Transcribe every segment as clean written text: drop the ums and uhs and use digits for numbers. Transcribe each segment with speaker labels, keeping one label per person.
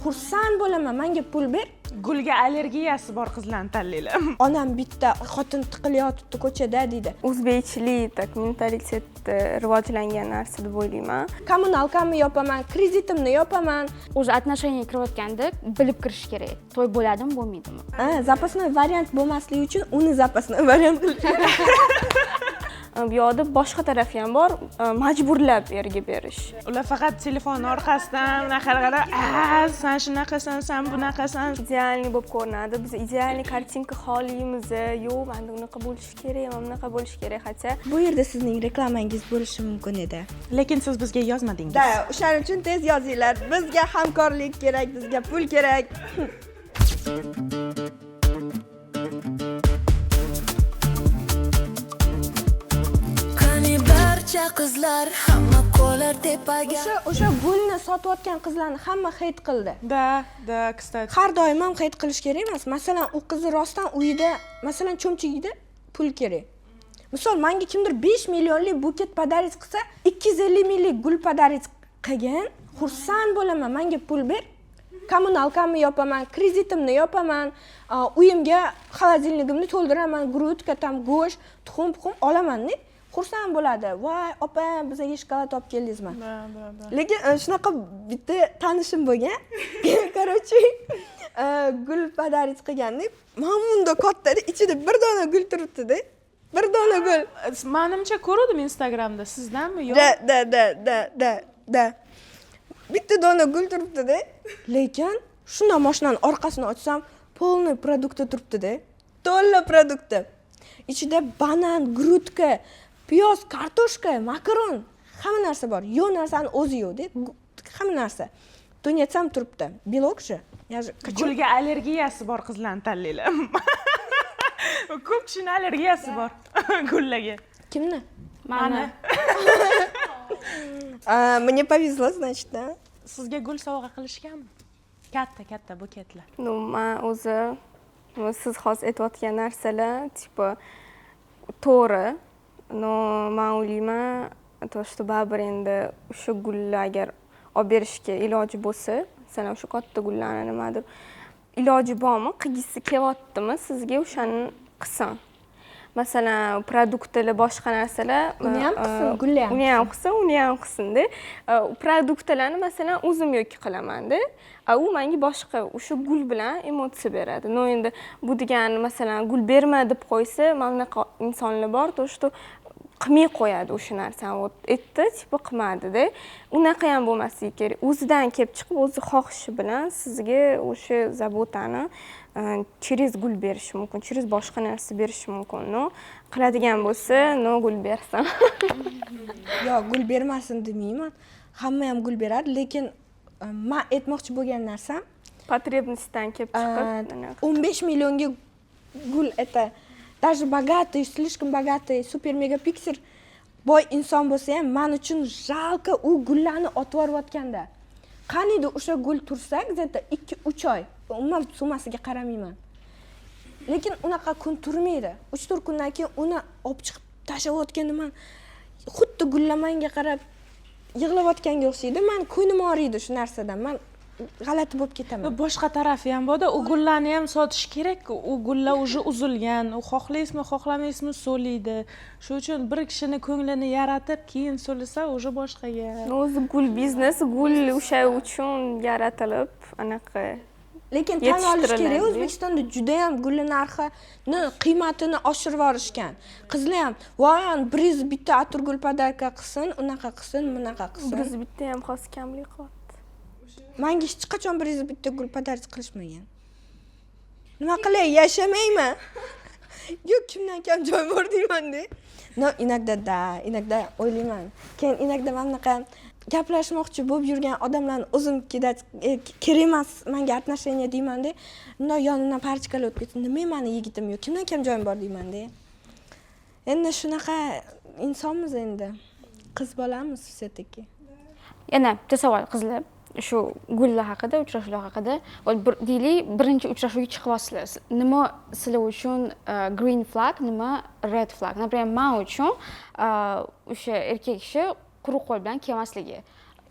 Speaker 1: xursand bo'laman, menga pul ber.
Speaker 2: Gulga allergiyasi bor qizlarni tanlaylar.
Speaker 1: Onam bitta xotin tiqilyotibdi ko'chada deydi.
Speaker 3: O'zbekchilik tak mentalitet rivojlangan narsa deb o'ylayman.
Speaker 1: Kommunalkamni yopaman, kreditimni yopaman.
Speaker 4: O'zi отношение kirayotganda bilib kirish kerak. To'y bo'ladimi, bo'lmaydimi?
Speaker 1: Запасной variant bo'lmasligi uchun uni запасной variant qilish kerak.
Speaker 3: Bu yoqda boshqa taraf ham bor, majburlab erga berish.
Speaker 2: Ular faqat telefon orqasidan qarab, sen shunaqasan, sen bunaqasan.
Speaker 3: Idealniy bo'lib ko'rinadi. Biz idealniy kartinka xohlaymiz. Yo'q, menda unaqa bo'lishi kerak, mana bunaqa bo'lishi kerak. Hatto
Speaker 1: Bu yerda sizning reklamangiz bo'lishi mumkin edi.
Speaker 2: Lekin siz bizga yozmadingiz.
Speaker 1: Da, o'shaning uchun tez yozinglar. Bizga hamkorlik kerak, bizga pul kerak.
Speaker 5: Qizlar hamma qo'lar tepaga.
Speaker 1: O'sha gulni sotayotgan qizlarni hamma hate qildi.
Speaker 2: Da, kстати.
Speaker 1: Har doim ham hate qilish kerak emas. Masalan, u qiz rostdan uyida, masalan, cho'mchigida pul kerak. Misol, menga kimdir 5 millionlik buket pодарить qilsa, 250 minglik gul pодарить qilgan, xursand bo'laman, menga pul ber. Kommunalkamni yopaman, kreditimni yopaman, uyimga xolodilnigimni to'ldiraman, grutka, tam go'sht, tuxum olaman-da. Xursand bo'ladi. Voy, opa, bizga shokolad olib keldingizmi? Lekin shunaqa bitta tanishim bo'lgan. Короче, gul pодарить qilganda, mamunda kattada ichida bir dona gul turibdi-da. Bir dona gul.
Speaker 2: Menimcha ko'rdim Instagramda. Sizdanmi yo'q?
Speaker 1: Da. Bitta dona gul turibdi-da. Lekin shunda mashinaning orqasini ochsam, polniy produkti turibdi-da. To'la produkti. Ichida banan, grutka, piyoz, kartoshka, makaron, hamma narsa bor. Yo'q narsani o'zi yo'q-da. Hamma narsa. Tunyetsam turibdi. Belokchi.
Speaker 2: Gulga allergiyasi bor qizlarni tanlaylar. Ko'p kishining allergiyasi bor gullarga.
Speaker 1: Kimni?
Speaker 4: Mani.
Speaker 1: Мне повезло, значит, да?
Speaker 2: Sizga gul sovg'a qilishganmi? Katta buketlar.
Speaker 3: Men o'zi siz hozir aytayotgan narsalar tipo to'g'ri. Men o'ylayman, то что baribir endi o'sha gullar agar olib berishga iloji bo'lsa, masalan o'sha katta gullarni nimadir iloji bormi, qilgisi kelyaptimi, sizga o'shani qilsin. Masalan, produktlar, boshqa narsalar
Speaker 1: uni ham qilsin, gullar ham.
Speaker 3: Uni ham qilsin-da. Produktlarni masalan o'zim yoki qilaman-da. U menga boshqa o'sha gul bilan emotsiya beradi. No endi bu degani masalan gul berma deb qo'ysa, mana bunaqa insonlar bor, то что qilmay qo'yadi o'sha narsani. Aytdi, tipo qilmadi-da. Unaqa ham bo'lmasligi kerak. O'zidan kelib chiqib, o'zi xohishi bilan sizga o'sha zabotani через gul berishi mumkin, через boshqa narsa berishi mumkin. No, qiladigan bo'lsa, no gul bersin.
Speaker 1: Yo'q, gul bermasin demayman. Hamma ham gul beradi, lekin men aytmoqchi bo'lgan narsam,
Speaker 3: потребностьdan kelib chiqib
Speaker 1: 15 millionga gul это даже богатый, слишком богатый, супер мегапиксель boy inson bo'lsa ham men uchun jalqa u gullarni otib yuborayotganda. Qaniydi o'sha gul tursa, где-то 2-3 oy, umuman summasiga qaramayman. Lekin unaqa kun turmaydi. 3-4 kundan keyin uni olib chiqib tashlayotganda men xuddi gullamanga qarab yig'layotganga o'xshaydi. Men ko'nglim og'riydi shu narsadan. Men g'alati bo'lib ketaman.
Speaker 2: Boshqa tarafi ham bor-da, u gullarni ham sotish kerak-ku. U gullar уже uzilgan, u xohlaysizmi, xohlamaysizmi so'liydi. Shuning uchun bir kishini ko'nglini yaratib, keyin so'lisa, уже boshqaga.
Speaker 3: O'zi gul biznes, gul o'sha uchun yaratilib, anaqa.
Speaker 1: Lekin tan olish kerak, O'zbekistonda juda ham gul narxini, qiymatini oshirib yorishgan. Qizlar ham, "Voy, 100 bitta atirgul podarka qilsin, unaqa qilsin, bunaqa qilsin."
Speaker 3: 100 bitta ham xos kamlik qilyapti.
Speaker 1: Menga hech qachon 100 bitta gul pодарить qilishmagan. Nima qilay, yashamayman? Yo'q, kimdan kam joy bor deyman-da. No, inogda o'ylayman. Keyin inogda men bunaqa gaplashmoqchi bo'lib yurgan odamlarni o'zim kerak emas, menga отношение deyman-da. No, yonimdan parchkalar o'tib ketdi. Nima meni yigitim yo'q, kimdan kam joyim bor deyman-da. Endi shunaqa insonmiz endi. Qiz bolamiz все-таки.
Speaker 4: Yana bitta savol qizlar. Shu gullar haqida, uchrashuvlar haqida, deylik, birinchi uchrashuvga chiqyapsizlar. Nima sizlar uchun green flag, nima red flag? Например, men uchun o'sha erkak kishi quruq qo'l bilan kelmasligi.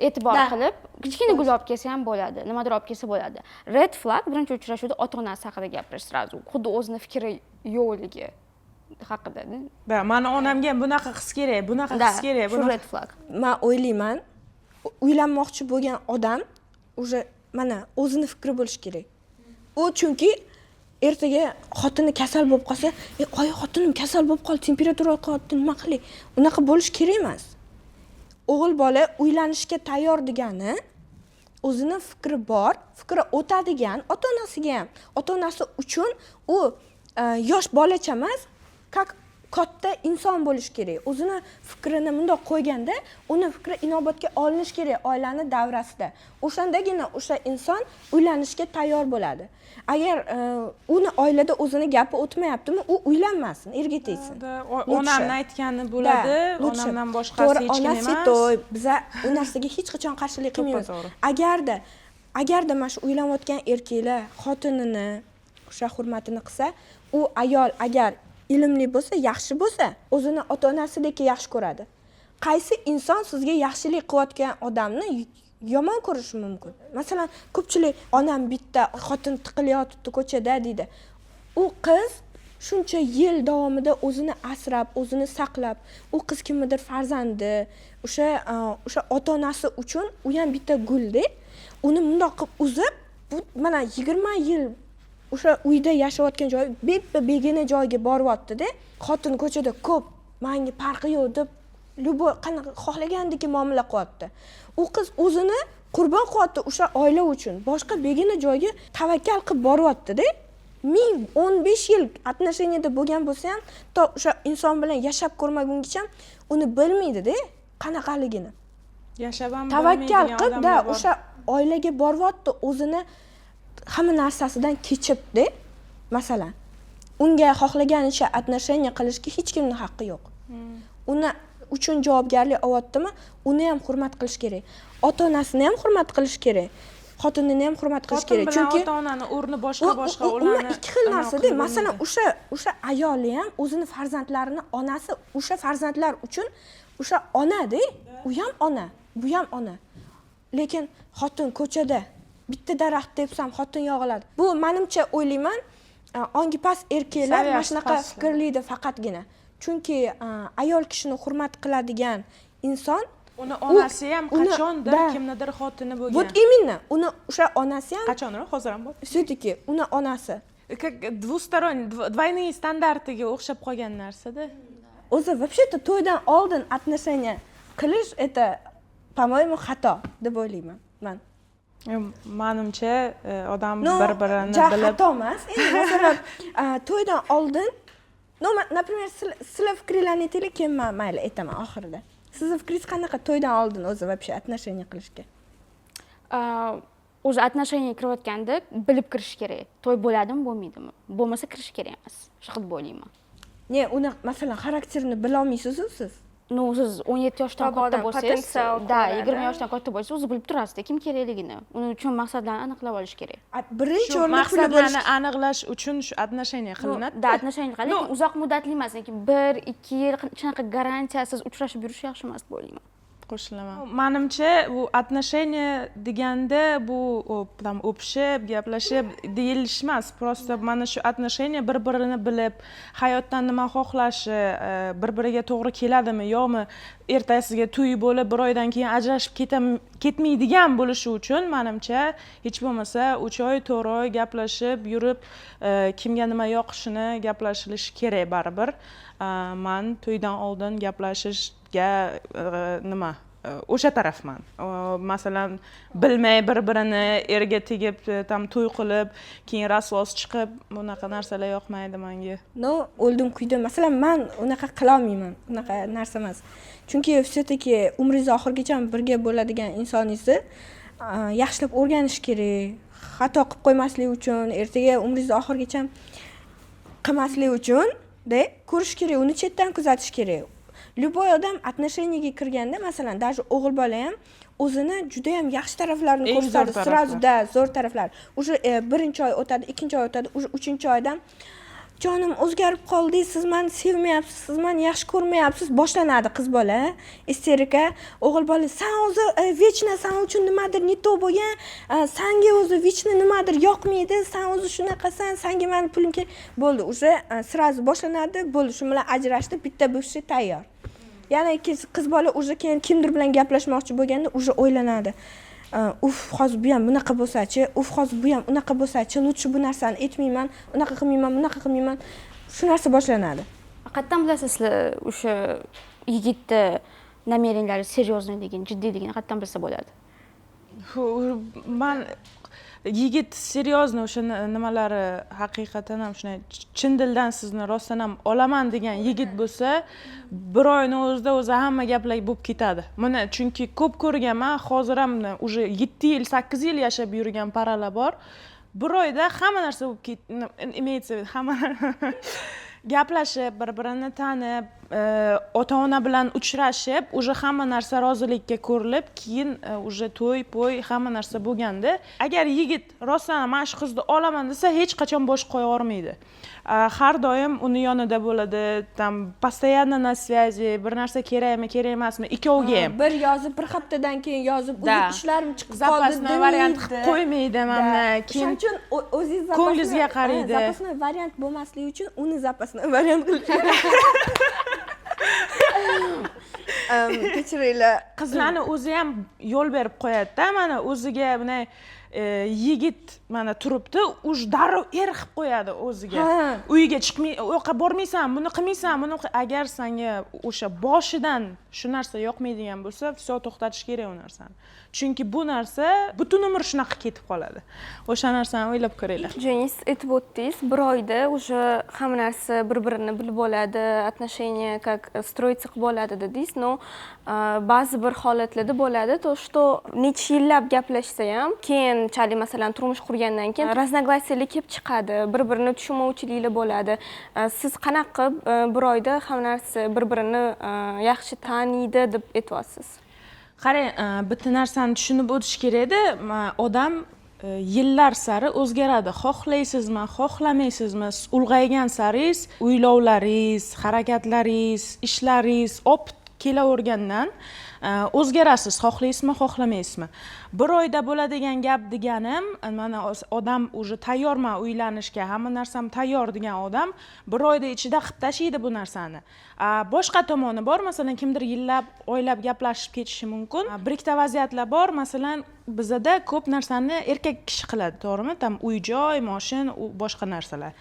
Speaker 4: e'tibor
Speaker 1: Da.
Speaker 4: qilib kichkina gul olib kelsa ham bo'ladi, nimadir olib kelsa bo'ladi. Red flag birinchi uchrashuvda ota-onasi haqida gapirish sразу, xuddi o'zini fikri yo'qligi haqida.
Speaker 2: Da, mani onamga ham bunaqa his kerak, bunaqa his kerak,
Speaker 4: shu
Speaker 2: bunaqa.
Speaker 4: red flag.
Speaker 1: Man o'ylayman, uylanmoqchi bo'lgan odam уже mana o'zini fikri bo'lishi kerak. U chunki ertaga xotini kasal bo'lib qolsa, qo'y xotinim kasal bo'lib qoldi, temperatura qo'yapti, nima qilay? Unaqa bo'lish kerak emas. O'g'il bola uylanishga tayyor degani o'zini fikri bor, fikri o'tadigan ota-onasiga ham. Ota-onasi uchun u yosh bolacha emas, как katta inson bo'lish kerak. O'zini fikrini bundoq qo'yganda, uni fikri inobatga olinish kerak oilani davrasida. O'shandagina o'sha inson uylanishga tayyor bo'ladi. Agar uni oilada o'zini gapi o'tmayaptimi, u uylanmasin, erga tegsin.
Speaker 2: Onamni aytgani bo'ladi, onamdan boshqasi hech kim emas.
Speaker 1: To'y, biza u narsaga hech qachon qarshilik qilmaymiz. Agarda mana shu uylanayotgan erkaklar xotinini o'sha hurmatini qilsa, u ayol agar ilmli bo'lsa, yaxshi bo'lsa, o'zini ota-onasidek yaxshi ko'radi. Qaysi inson sizga yaxshilik qilayotgan odamni yomon ko'rishi mumkin? Masalan, ko'pchilik onam bitta xotin tiqilyapti ko'chada deydi. U qiz shuncha yil davomida o'zini asrab, o'zini saqlab, u qiz kimnidir farzandi, o'sha ota-onasi uchun u ham bitta gulda, uni bundoq qilib uzib, bu mana 20 yil o'sha uyda yashayotgan joyi begona joyga boryapti-da, xotin ko'chada ko'p, menga farqi yo'q deb любой qanaqa xohlagandek muomala qilyapti. U qiz o'zini qurbon qilyapti o'sha oila uchun. Boshqa begona joyga tavakkal qilib boryapti-da. 15 yil отношенияda bo'lgan bo'lsa ham, to o'sha inson bilan yashab ko'rmagungacha uni bilmaydi-da, qanaqaligini.
Speaker 2: Yashab ham
Speaker 1: tavakkal qilib da o'sha oilaga boryapti, o'zini hamma narsasidan kechibdi. Masalan, unga xohlaganicha отношения qilishga hech kimning haqqi yo'q. Uni uchun javobgarlik olyaptimi, uni ham hurmat qilish kerak. Ota-onasini ham hurmat qilish kerak. Xotinini ham hurmat qilish kerak.
Speaker 2: Chunki ota-onaning o'rni boshqa, ularni
Speaker 1: ikki xil narsa-da. Masalan, o'sha ayoli ham o'zini farzandlarini onasi, o'sha farzandlar uchun o'sha ona-da, u ham ona, bu ham ona. Lekin xotin ko'chada bitta daraxt tepsam xotin yog'iladi. Bu menimcha o'ylayman, ongi past erkaklar mana shunaqa fikrlaydi faqatgina. Chunki ayol kishini hurmat qiladigan inson
Speaker 2: uni onasi ham qachondir kimnidir xotini bo'lgan.
Speaker 1: Вот именно, uni o'sha onasi ham
Speaker 2: qachondir, hozir ham bor.
Speaker 1: Все-таки uni onasi
Speaker 2: двусторонний, двойные стандарtiga o'xshab qolgan narsa-da.
Speaker 1: O'zi вообще-то to'ydan oldin отношения qilish это, по-моему, xato deb o'ylayman men.
Speaker 2: Menimcha odam bir-birini bilib
Speaker 1: xato emas. Endi masalan, to'ydan oldin, например, sizlar fikringizni aytinglar, keyin men mayli aytaman oxirida. Sizning fikringiz qanaqa to'ydan oldin o'zi вообще отношения qilishga?
Speaker 4: O'zi отношения kirayotganda bilib kirish kerak. To'y bo'ladimi, bo'lmaydimi? Bo'lmasa kirish kerak emas. Shu xil bo'layman.
Speaker 1: Ne, uni masalan xarakterini bila olmaysiz-ku siz.
Speaker 4: No, siz 17 yoshdan katta bo'lsangiz, da, 20 yoshdan katta bo'lsangiz, o'zi bilib turasiz kim kerakligini. Uning uchun maqsadlarni aniqlab olish kerak.
Speaker 1: Birinchi o'rinda
Speaker 2: maqsadlarni aniqlash uchun shu отношения qilinadi.
Speaker 4: Da, отношения qilinadi, lekin uzoq muddatli emas, lekin 1-2 yil shunaqa garantiyasiz uchrashib yurish yaxshi emas deb o'ylayman.
Speaker 2: Qo'shilaman. Menimcha bu отношения deganda bu tam o'pishib, gaplashib deyilish emas. Просто mana shu отношения bir-birini bilib, hayotdan nima xohlashi, bir-biriga to'g'ri keladimi, yo'qmi, ertasiga to'y bo'lib, bir oydan keyin ajrashib ketmaydigan bo'lishi uchun menimcha hech bo'lmasa 3 oy, 4 oy gaplashib yurib, kimga nima yoqishini gaplashilishi kerak baribir. Men to'ydan oldin gaplashishga nima o'sha tarafman. Masalan, bilmay bir-birini erga tegib, tam to'y qilib, keyin rasvos chiqib, bunaqa narsalar yoqmaydi menga.
Speaker 1: No, o'ldim kuydim. Masalan, men unaqa qila olmayman. Unaqa narsa emas. Chunki все-таки umringiz oxirigacha birga bo'ladigan insoningizni yaxshilab o'rganish kerak. Xato qilib qo'ymaslik uchun, ertaga umringiz oxirigacha qilmaslik uchun ko'rish kerak, uni chetdan kuzatish kerak. Любой odam отношениyaga kirganda, masalan, даже o'g'il bola ham o'zini juda ham yaxshi taraflarini ko'rsatadi, sразу da zo'r taraflar. Уже birinchi oy o'tadi, ikkinchi oy o'tadi, уже 3-oydan jonim o'zgarib qoldi, siz meni sevmayapsiz, siz meni yaxshi ko'rmayapsiz, boshlanadi qiz bola, isterika. O'g'il bola, sen o'zi vechna san uchun nimadir ne to bo'lgan, senga o'zi vechna nimadir yoqmaydi, sen o'zi shunaqasan, senga meni pulim kerak. Bo'ldi, уже сразу boshlanadi, bo'ldi, shu bilan ajrashdi, bitta buvshi tayyor. Yana qiz bola уже keyin kimdir bilan gaplashmoqchi bo'lganda уже o'ylanadi. Hozir bu ham bunaqa bo'lsa-chi, hozir bu ham unaqa bo'lsa-chi, lutchi bu narsani aytmayman, unaqa qilmayman, bunaqa qilmayman. Shu narsa boshlanadi.
Speaker 4: Qayerdan bilasiz sizlar o'sha yigitni намерениялari серьезныйligini, jiddiyligini qayerdan bilsa bo'ladi?
Speaker 2: Man yigit серьезно o'sha nimalari haqiqatan ham shunday chin dildan sizni rostdan ham olaman degan yigit bo'lsa, bir oyning o'zida o'zi hamma gaplar bo'lib ketadi. Mana chunki ko'p ko'rganman, hozir ham уже 7 yil, 8 yil yashab yurgan paralar bor. Bir oyda hamma narsa bo'lib imеется, hamma gaplashib, bir-birini tanib, ota-ona bilan uchrashib, уже hamma narsa rozilikka ko'rilib, keyin уже to'y-po'y hamma narsa bo'lganda, agar yigit rostdan mana shu qizni olaman desa, hech qachon bosh qo'ya olmaydi. Har doim uni yonida bo'ladi, tam постоянно на связи, bir narsa kerakmi, kerak emasmi, ikkoviga ham.
Speaker 1: Bir yozib, bir haftadan keyin yozib, o'zi ishlarim chiqib qoldi,
Speaker 2: запасной variant qilib qo'ymaydi mana.
Speaker 1: Keyin uchun o'zingiz
Speaker 2: ko'nglingizga qaraydi.
Speaker 1: Запасной variant bo'lmasligi uchun uni запасной variant qilish kerak. Kechiringlar.
Speaker 2: Qizlarni o'zi ham yo'l berib qo'yadi-da, mana o'ziga buni yigit mana turibdi, uj darrov qilib qo'yadi o'ziga. Uyiga chiqmay, u yoqqa bormaysan, buni qilmaysan, buni agar senga o'sha boshidan shu narsa yoqmaydigan bo'lsa, все to'xtatish kerak u narsani. Chunki bu narsa butun umr shunaqa ketib qoladi. O'sha narsani o'ylab ko'ringlar.
Speaker 3: Jo'ningiz aytib o'tdingiz, bir oyda уже hamma narsa bir-birini bilib oladi, отношения как строиться qilib oladi dedingiz, но ba'zi bir holatlarda bo'ladi, то что necha yillab gaplashsa ham, keyinchalik masalan turmush qurgandan keyin разногласиялар kelib chiqadi, bir-birini tushunmovchiliklar bo'ladi. Siz qanaqa bir oyda hamma narsa bir-birini yaxshi taniydi deb aytyapsiz?
Speaker 2: Qarang, bitta narsani tushunib o'tish kerak-da, odam yillar sari o'zgaradi. Xohlaysizmi, xohlamaysizmi, ulg'aygan saringiz uylovlaringiz, harakatlaringiz, ishlaringiz opit kelavergandan o'zgarasiz, xohlaysizmi, xohlamaysizmi. Bir oyda bo'ladigan gap deganim, mana odam уже tayyorman uylanishga, hamma narsam tayyor degan odam bir oyda ichida qilib tashlaydi bu narsani. Boshqa tomoni bor, masalan, kimdir yillab, oylab gaplashib ketishi mumkin. Bir ikkita vaziyatlar bor, masalan, bizda ko'p narsani erkak kishi qiladi, to'g'rimi? Tam uy-joy, mashin, boshqa narsalar.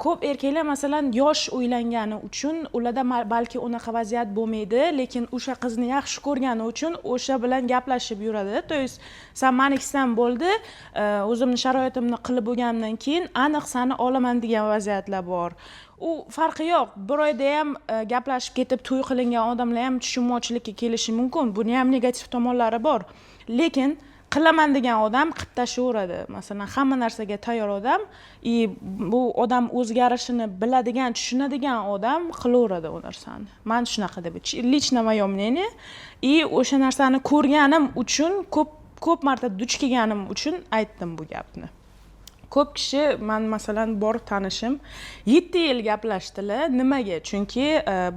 Speaker 2: Ko'p erkaklar masalan yosh uylangani uchun ularda balki unaqa vaziyat bo'lmaydi, lekin o'sha qizni yaxshi ko'rgani uchun o'sha bilan gaplashib yuradi. To есть sen menikisan bo'ldi, o'zimni sharoitimni qilib bo'lgandan keyin aniq seni olaman degan vaziyatlar bor. U farqi yo'q. Bir oyda ham gaplashib ketib to'y qilingan odamlar ham tushunmovchilikka kelishi mumkin. Buni ham negativ tomonlari bor. Lekin qilaman degan odam qilib tashlayveradi. Masalan, hamma narsaga tayyor odam, bu odam o'zgarishini biladigan, tushunadigan odam qilaveradi u narsani. Men shunaqa deb, лично moё мнение, и o'sha narsani ko'rganim uchun, ko'p marta duch kelganim uchun aytdim bu gapni. Ko'p kishi, men masalan bor tanishim 7 yil gaplashdilar. Nimaga? Chunki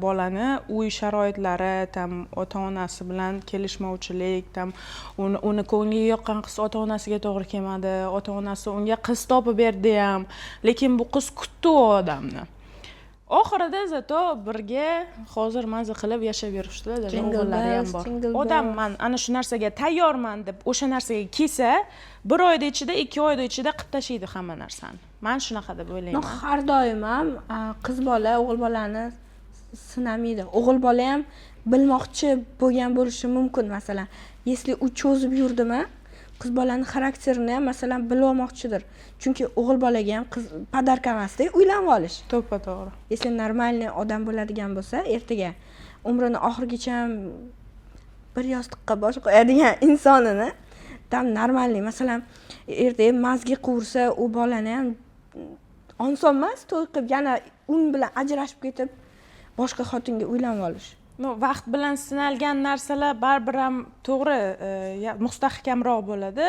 Speaker 2: bolani uy sharoitlari, tam ota-onasi bilan kelishmovchilik, tam uni ko'ngliga yoqqan qiz ota-onasiga to'g'ri kelmadi, ota-onasi unga qiz topib berdi ham, lekin bu qiz kutdi u odamni. Oxirida zato birga hozir maza qilib yashab yurishdilar, o'g'illari ham bor. Odam men ana shu narsaga tayyorman deb o'sha narsaga kelsa, bir oyda ichida, 2 oyda ichida qilib tashlaydi hamma narsani. Men shunaqa deb o'ylayman.
Speaker 1: Har doim ham qiz bola o'g'il bolani sinamaydi. O'g'il bola ham bilmoqchi bo'lgan bo'lishi mumkin, masalan. Если u cho'zib yurdimi, qiz bolaning xarakterini ham masalan bilib olmoqchidir. Chunki o'g'il bolaga ham qiz podarka emasda, uylanib olish.
Speaker 2: To'ppa-to'g'ri.
Speaker 1: Если нормальный odam bo'ladigan bo'lsa, ertaga umrini oxirigacha bir yostiqqa bosh qo'yadigan insonini tam normalniy, masalan, ertaga mazgi qursa, u bolani ham oson emas, to'y qilib yana un bilan ajrashib ketib boshqa xotinga uylanib olish.
Speaker 2: Vaqt bilan sinalgan narsalar baribir ham to'g'ri, mustahkamroq bo'ladi.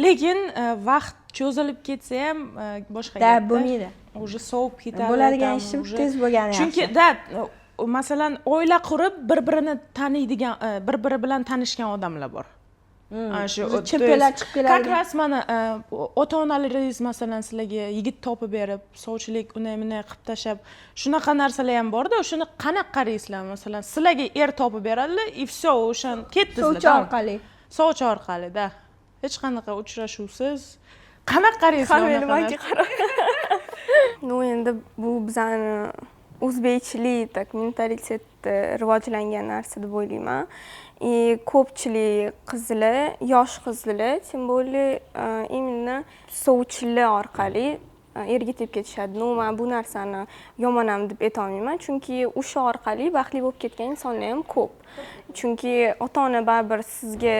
Speaker 2: Lekin vaqt cho'zilib ketsa ham boshqa
Speaker 1: gap bo'lmaydi.
Speaker 2: уже sovib ketadi.
Speaker 1: Bo'ladigan
Speaker 2: там
Speaker 1: ishim
Speaker 2: уже-
Speaker 1: tez bo'lgani yaxshi.
Speaker 2: Chunki masalan oila qurib bir-birini taniydigan, bir-biri bilan tanishgan odamlar bor. Ana shu
Speaker 1: chempionlar chiqib keladi.
Speaker 2: Как раз mana ota-onalaringiz masalan sizlarga yigit topib berib, sovchilik unday bunday qilib tashlab, shunaqa narsalar ham bor-da, shuni qanaqa qaraysizlar? Masalan, sizlarga to'pib beradilar, и всё, o'shan ketdingizlar.
Speaker 1: Sovchi orqali.
Speaker 2: Sovchi orqali-da. Hech qanaqa uchrashuvsiz. Qanaqa qaraysizlar?
Speaker 3: Nimaga qarab. Ну endi bu bizani o'zbekchilik tak mentalitetda rivojlangan narsa deb o'ylayman. Ko'pchilik qizlar, yosh qizlar, тем более именно sovchilar orqali erga tegib ketishadi. No, men bu narsani yomon ham deb aytolmayman, chunki o'sha orqali baxtli bo'lib ketgan insonlar ham ko'p. Chunki ota-ona baribir sizga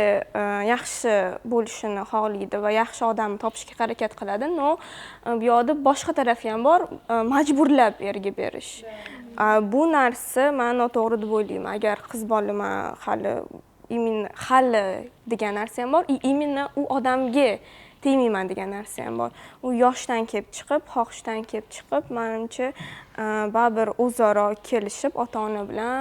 Speaker 3: yaxshi bo'lishini xohlaydi va yaxshi odamni topishga harakat qiladi. No, bu yoqda boshqa tarafi ham bor, majburlab erga berish. Bu narsa men noto'g'ri deb o'ylayman. Agar qiz bolaman hali degan narsa ham bor, именно u odamga tegmayman degan narsa ham bor. U yoshdan kelib chiqib, xohishdan kelib chiqib, menimcha baribir o'zaro kelishib ota-ona bilan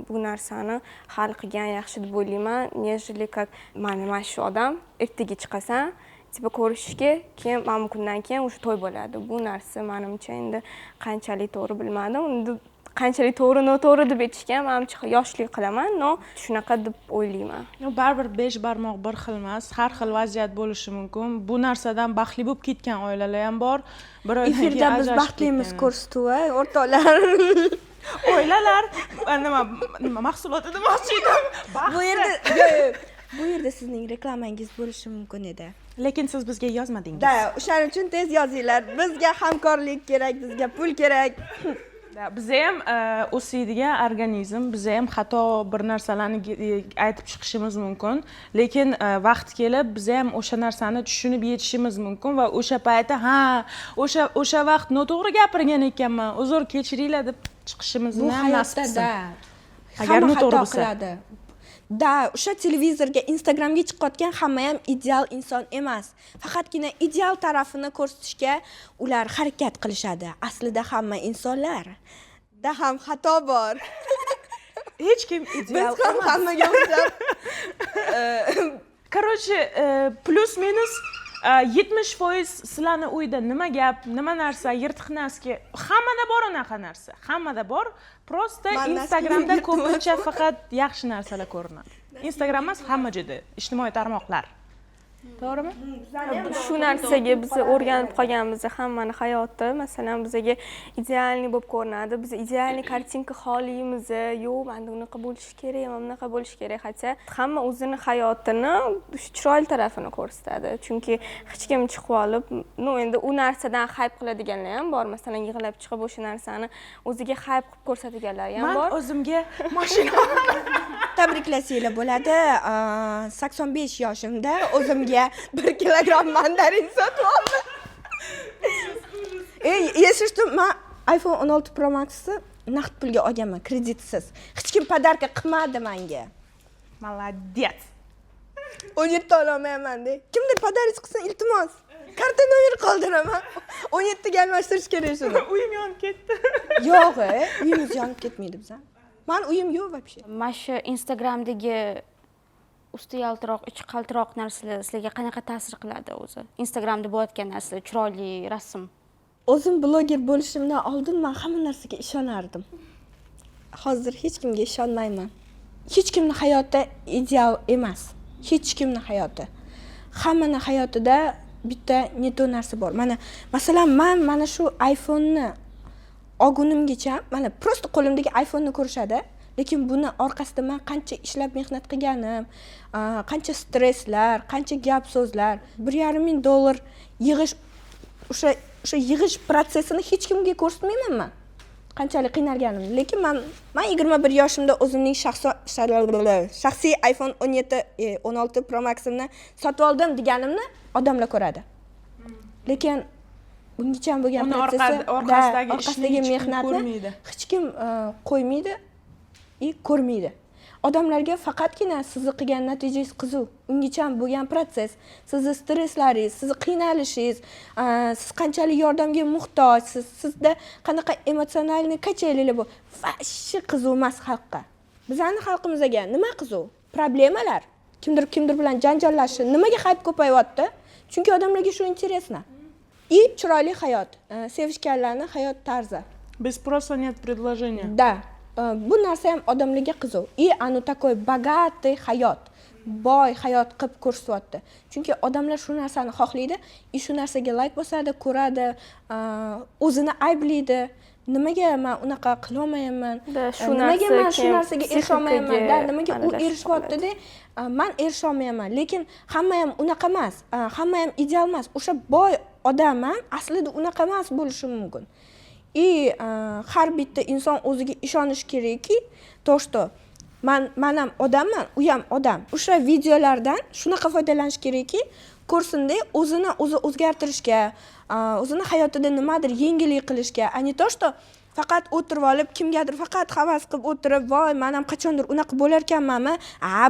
Speaker 3: bu narsani hal qilgan yaxshi deb o'ylayman, nежели как mana shu odam ertaga chiqasan, tipa ko'rishishga, keyin mana kundan keyin o'sha to'y bo'ladi. Bu narsa menimcha endi qanchalik to'g'ri bilmadim. Endi qanchalik to'g'ri, noto'g'ri deb aytishga ham menimcha yoshlik qilaman, no shunaqa deb o'ylayman.
Speaker 2: Baribir 5 barmoq bir xil emas, har xil vaziyat bo'lishi mumkin. Bu narsadan baxtli bo'lib ketgan oilalar ham bor.
Speaker 1: Efirda biz baxtlimiz ko'rsatuvi, o'rtoqlar.
Speaker 2: Oilalar nima mahsuloti demoqchi edim.
Speaker 1: Bu yerda sizning reklamangiz bo'lishi mumkin edi.
Speaker 2: Lekin siz bizga yozmadingiz.
Speaker 1: Da, o'shaning uchun tez yozinglar. Bizga hamkorlik kerak, bizga pul kerak.
Speaker 2: Bizga ham o'siydigan organizm, bizga ham xato bir narsalarni aytib chiqishimiz mumkin, lekin vaqt kelib bizga ham o'sha narsani tushunib yetishimiz mumkin va o'sha payti o'sha vaqt noto'g'ri gapirgan ekanman, uzr kechiringlar deb chiqishimizni ham nasib qilsin. Agar noto'g'ri bo'lsa.
Speaker 1: Da, o'sha televizorga, Instagramga chiqayotgan hamma ham ideal inson emas. Faqatgina ideal tarafini ko'rsatishga ular harakat qilishadi. Aslida hamma insonlar da ham xato bor.
Speaker 2: Hech kim ideal
Speaker 1: Biz ham hammaga o'xshab.
Speaker 2: Короче, plus minus 70% sizlarni uyda nima gap, nima narsa, yirtiq naski, hammada bor unaqa narsa. Hammada bor. Prosta Instagramda ko'pincha faqat yaxshi narsalar ko'rinadi. Instagram emas, hamma joyda ijtimoiy tarmoqlar. To'g'rimi?
Speaker 3: Shu narsaga biz o'rganib qolganmiz, hammani hayoti, masalan, bizga idealniy bo'lib ko'rinadi. Biz idealniy kartinka xohlaymiz. Yo'q, menda unaqa bo'lishi kerak, mana bunaqa bo'lishi kerak. Hatto hamma o'zini hayotini shu chiroyli tarafini ko'rsatadi. Chunki hech kim chiqib olib, endi u narsadan hayp qiladiganlar ham bor. Masalan, yig'lab chiqib o'sha narsani o'ziga hayp qilib ko'rsatganlar ham bor.
Speaker 2: Men o'zimga mashina
Speaker 1: Tabriklasanglar bo'ladi. 85 yoshimda o'zimga 1 kilogramm mandarin sotib oldim. Eshitdim, men iPhone 16 Pro Max'ni naqd pulga olganman, kreditsiz. Hech kim podarka qilmadi menga.
Speaker 2: Молодец.
Speaker 1: 17 ololmayman-da. Kimdir podaris qilsin, iltimos. Karta nomer qoldiraman. 17 ga almashtirish kerak shuni.
Speaker 2: Uyim yonib ketdi.
Speaker 1: Yo'q, uyimiz yonib ketmaydi bizdan. Men uyim yo'q вообще.
Speaker 4: Mana shu Instagramdagi usti yaltiroq, ichi qaltiroq narsalar sizlarga qanaqa ta'sir qiladi o'zi? Instagramda bo'layotgan narsalar, chiroyli rasm.
Speaker 1: O'zim bloger bo'lishimdan oldin men hamma narsaga ishonardim. Hozir hech kimga ishonmayman. Hech kimning hayoti ideal emas. Hech kimning hayoti. Hammaning hayotida bitta neto narsa bor. Masalan, mana shu iPhone'ni olgunimgacha, mana prosta qo'limdagi iPhone'ni ko'rishadi. Lekin buni orqasida men qancha ishlab mehnat qilganim, qancha stresslar, qancha gap so'zlar, $1,500 yig'ish, o'sha yig'ish prosesini hech kimga ko'rsatmayman men. Qanchalik qiynalganimni. Lekin men 21 yoshimda o'zimning shaxsiy iPhone 16 Pro Max'imni sotib oldim deganimni odamlar ko'radi. Lekin bungacha bo'lgan
Speaker 2: orqasidagi
Speaker 1: mehnatni hech kim qo'ymaydi. Ko'rmaydi. odamlarga faqatgina sizni qilgan natijangiz qiziq, ungacha bo'lgan prosess, sizni stresslaringiz, sizni qiynalishingiz, siz qanchalik yordamga muhtojsiz, sizda qanaqa emotsionalniy kachayliklar bor, vashshi qiziq emas xalqqa. Bizning xalqimizga nima qiziq? Problemalar, kimdir bilan janjallashi, nimaga hayp ko'payyapti? Chunki odamlarga shu интересно. И chiroyli hayot, sevishganlarning hayot tarzi.
Speaker 2: Без спроса нет предложения.
Speaker 1: Да. Bu narsa ham odamlarga qiziq. И оно такой богатый hayot, boy hayot qilib ko'rsatyapti. Chunki odamlar shu narsani xohlaydi, shu narsaga like bosadi, ko'radi, o'zini ayblaydi. Nimaga men unaqa qila olmayman? Nimaga men shu narsaga erisha olmayman? Nimaga u erishyapti-da? Men erisha olmayman. Lekin hamma ham unaqa emas. Hamma ham ideal emas. O'sha boy odam ham aslida unaqa emas bo'lishi mumkin. И har bitta inson o'ziga ishonish kerakki, to что men ham odamman, u ham odam. O'sha videolardan shunaqa foydalanish kerakki, ko'rsinda o'zini o'zi o'zgartirishga, o'zini hayotida nimadir yengillik qilishga, a не то что faqat o'tirib olib, kimgadir faqat havas qilib o'tirib, voy, men ham qachondir unaqa bo'lar ekanmanmi?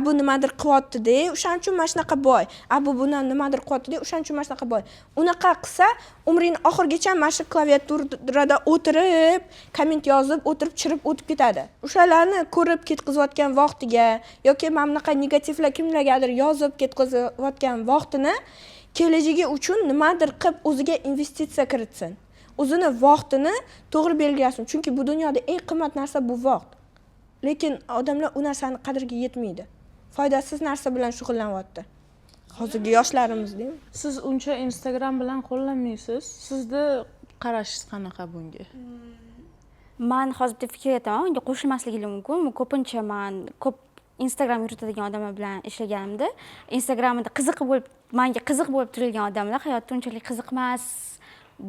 Speaker 1: Bu nimadir qilyapti-da, o'shaning uchun men shunaqa boy. Bu bundan nimadir qilyapti-da, o'shaning uchun men shunaqa boy. Unaqa qilsa, umrining oxirigacha mana shu klaviaturada o'tirib, komment yozib, o'tirib chirib o'tib ketadi. O'shalarni ko'rib ketkazayotgan vaqtiga yoki mana bunaqa negativlar kimlargadir yozib ketkazayotgan vaqtini kelajagi uchun nimadir qilib o'ziga investitsiya kiritsin. O'zini vaqtini to'g'ri belgilasin. Chunki bu dunyoda eng qimmat narsa bu vaqt. Lekin odamlar u narsani qadriga yetmaydi. Foydasiz narsa bilan shug'ullanyapti. Hozirgi yoshlarimiz, deymi?
Speaker 2: Siz uncha Instagram bilan qo'llanmaysiz. Sizni qarashingiz qanaqa bunga?
Speaker 4: Men hozir fikr etaman, unga qo'shilmasligim mumkin. Ko'pincha men ko'p Instagram yuritadigan odamlar bilan ishlaganimda, Instagramda menga qiziq bo'lib turilgan odamlar hayotda unchalik qiziqmas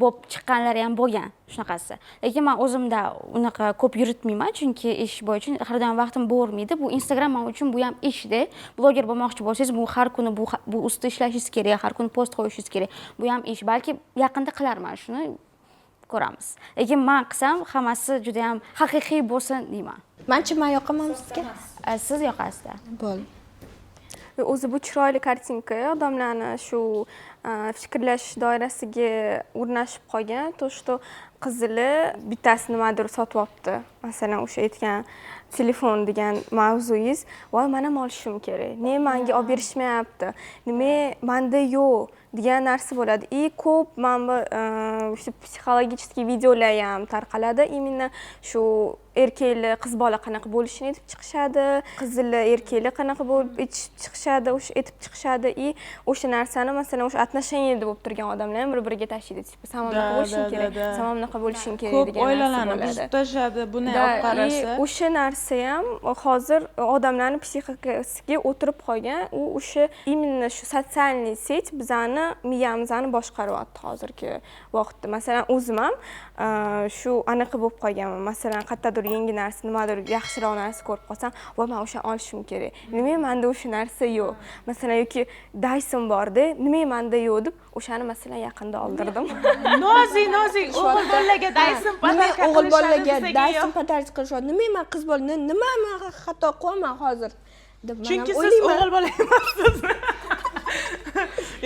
Speaker 4: bo'lib chiqqanlari ham bo'lgan shunaqasi. Lekin men o'zimda unaqa ko'p yuritmayman, chunki ish bo'yicha har doim vaqtim bo'lmaydi. Bu Instagram men uchun bu ham ishda. Bloger bo'lmoqchi bo'lsangiz, bu har kuni bu ustida ishlashingiz kerak, har kuni post qo'yishingiz kerak. Bu ham ish. Balki yaqinda qilarman shuni. Ko'ramiz. Lekin men qilsam, hammasi juda ham haqiqiy bo'lsin deyman.
Speaker 1: Mencha men yoqaman sizga.
Speaker 4: Siz yoqasizda.
Speaker 1: Bo'ldi.
Speaker 3: O'zi bu chiroyli kartinka odamlarni shu fikrlash doirasiga o'rnashib qolgan. To что qizili bittasi nimadir sotyapti. Masalan, o'sha aytgan telefon degan mavzuyingiz, voy, men ham olishim kerak. Menga olib berishmayapti. Nima menda yo'q degan narsa bo'ladi. Ko'p mana bu psixologический videolar ham tarqaladi. Именно shu erkaklar qiz bola qanaqa bo'lishini aytib chiqishadi, qizlar erkaklar qanaqa bo'lib chiqishadi, o'sha aytib chiqishadi. O'sha narsani masalan o'sha отношенияda bo'lib turgan odamlar ham bir-biriga tashlaydi. Sen bunaqa bo'lishing kerak, sen bunaqa bo'lishing kerak degan narsa bo'ladi.
Speaker 2: Ko'p oilalarni buzib tashladi, buni olib qarasa.
Speaker 3: O'sha narsa ham hozir odamlarning psixikasiga o'tirib qolgan. U o'sha именно shu sotsialniy set bizani miyamizni boshqaryapti hozirgi vaqtda. Masalan, o'zim ham shu anaqa bo'lib qolganman. Masalan, qayerdadir yangi narsa, nimadir yaxshiroq narsa ko'rib qolsam, voy, men o'shani olishim kerak. Nima menda o'sha narsa yo'q. Masalan, yoki Dyson bor-da, nima menda yo'q deb o'shani masalan yaqinda oldirdim.
Speaker 2: Nozik o'g'il bolalarga Dyson podarka qilishadi.
Speaker 1: O'g'il bolalarga Dyson podarka qilishadi. Nima men qiz bola, nima men xato qilman hozir deb men
Speaker 2: chunki siz o'g'il bola emassiz.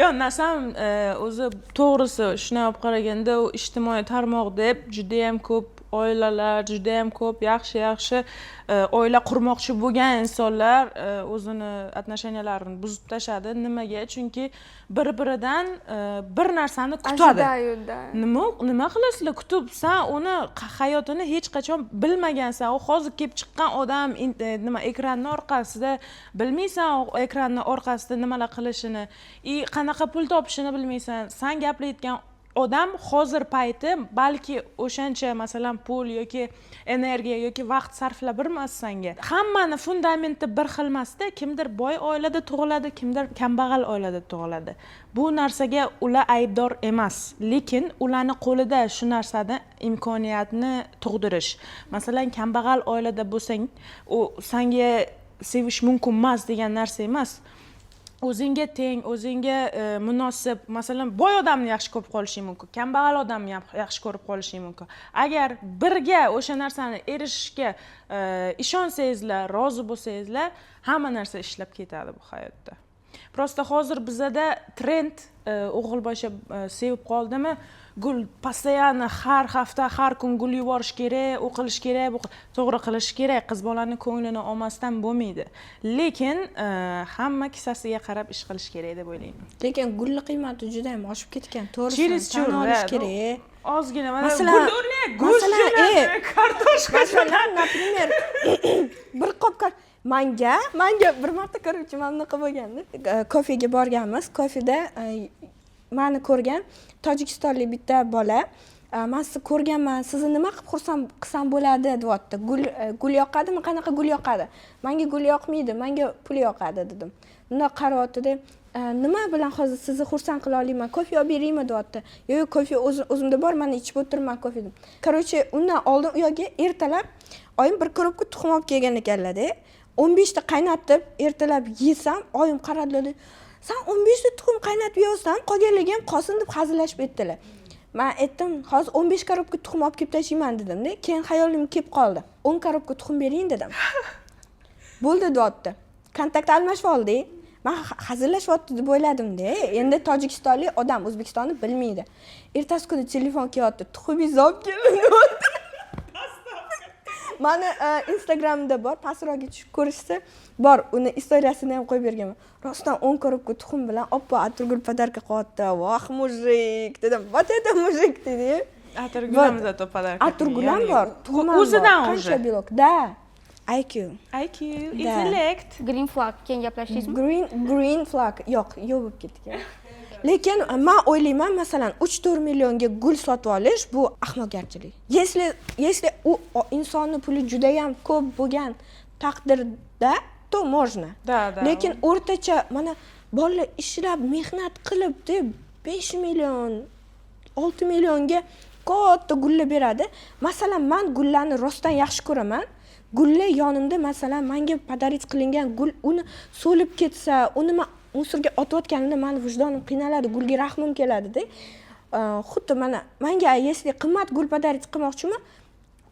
Speaker 2: Yo, narsam o'zi to'g'risi shunday olib qaraganda u ijtimoiy tarmoq deb juda ham ko'p oilalar, juda ham ko'p yaxshi oila qurmoqchi bo'lgan insonlar o'zini отношенияларini buzib tashadi. Nimaga? Chunki bir-biridan bir narsani kutadi. Nima qilasizlar? Kutib, sen uni hayotini hech qachon bilmagansan. U hozir kelib chiqqan odam ekranning orqasida bilmaysan, ekranning orqasida nimalar qilishini, qanaqa pul topishini bilmaysan. Sen gaplayotgan odam hozir payti balki o'shancha masalan pul yoki energiya yoki vaqt sarflab bermas senga. Hammani fundamenti bir xil emasda, kimdir boy oilada tug'iladi, kimdir kambag'al oilada tug'iladi. Bu narsaga ular aybdor emas, lekin ularning qo'lida shu narsada imkoniyatni tug'dirish. Masalan, kambag'al oilada bo'lsang, u senga sevish mumkin emas degan narsa emas. o'zingga teng, o'zingga munosib, masalan, boy odamni yaxshi ko'rib qolishing mumkin, kambag'al odamni yaxshi ko'rib qolishing mumkin. Agar birga o'sha narsani erishishga ishonsangizlar, rozi bo'lsangizlar, hamma narsa ishlab ketadi bu hayotda. Prosta hozir bizada trend o'g'ilboshi sevib qoldimi? Gul постоянно har hafta, har kun gul yuborish kerak, u qilish kerak, bu to'g'ri qilish kerak. Qiz bolaning ko'nglini olmasdan bo'lmaydi. Lekin hamma kissasiga qarab ish qilish kerak deb o'ylayman.
Speaker 1: Lekin gulni qiymati juda ham oshib ketgan.
Speaker 2: Через
Speaker 1: To'g'risi, tan olish kerak.
Speaker 2: Ozgina mana
Speaker 1: Masalan,
Speaker 2: kartoshka,
Speaker 1: например, bir qop manga bir marta ko'ruvchi mana bunaqa bo'lganda, kofega borganmiz. Kofeda meni ko'rgan tojikistonlik bitta bola, "Men sizni ko'rganman, sizni nima qilib qilsam bo'ladi?" deyapti. Gul yoqadimi? Qanaqa gul yoqadi? Menga gul yoqmaydi, menga pul yoqadi dedim. Unda qaryapti-da, "Nima bilan hozir sizni xursand qila olaman? Kofe olib beraymi?" deyapti. "Yo'q, kofe o'zimda bor, men ichib o'tirman kofe" dedim. Короче, undan oldin u yoqqa ertalab oyim bir korobka tuxum olib kelgan ekanlar-da. 15 ta qaynatib, ertalab yesam, oyim qaradilar. "Sen 15 ta tuxum qaynatib yeysan, qolganligi ham qolsin" deb hazillashib aytdilar. Men aytdim, "Hozir 15 korobka tuxum olib kelib tashlayman" dedim-da. Keyin xayolim kelib qoldi. 10 korobka tuxum bering dedim. "Bo'ldi" deyapti. Kontakt almashib oldik. Men hazillashyapti deb o'yladim-da. Endi tojikistonlik odam O'zbekistonni bilmaydi. Ertasi kuni telefon kelyapti. "Tuxumingizni olib keldim" deyapti. Mani Instagramda bor, pastroqga tushib ko'rishsa, bor, uni istoriyasini ham qo'yib berganman. Rostdan 10 korobka tuxum bilan oppo atirgul podarka qilyapti. "Voh, mujik" dedim. "Вот это mujik" dedi.
Speaker 2: Atirgul ham zato podarka.
Speaker 1: Atirgul ham bor, tuxum ham bor.
Speaker 2: O'zidan
Speaker 1: qancha belok. Da. IQ,
Speaker 2: intellect.
Speaker 4: Green flag keyin gaplashdingizmi?
Speaker 1: Green flag. Yo'q bo'lib ketgan. Lekin men o'ylayman, masalan, 3-4 millionga gul sotib olish bu ahmoqgarchilik. Если u insonning puli juda ham ko'p bo'lgan taqdirda, to можно.
Speaker 2: Da.
Speaker 1: Lekin o'rtacha mana bolalar ishlab, mehnat qilib deb 5 million, 6 millionga katta gullar beradi. Masalan, men gullarni rostdan yaxshi ko'raman. Gullar yonimda, masalan, menga padarit qilingan gul, uni so'lib ketsa, uni musorga otayotganimda meni vijdonim qiynaladi, gulga rahmim keladi-da. Xuddi mana menga если qimmat gul padarit qilmoqchiman,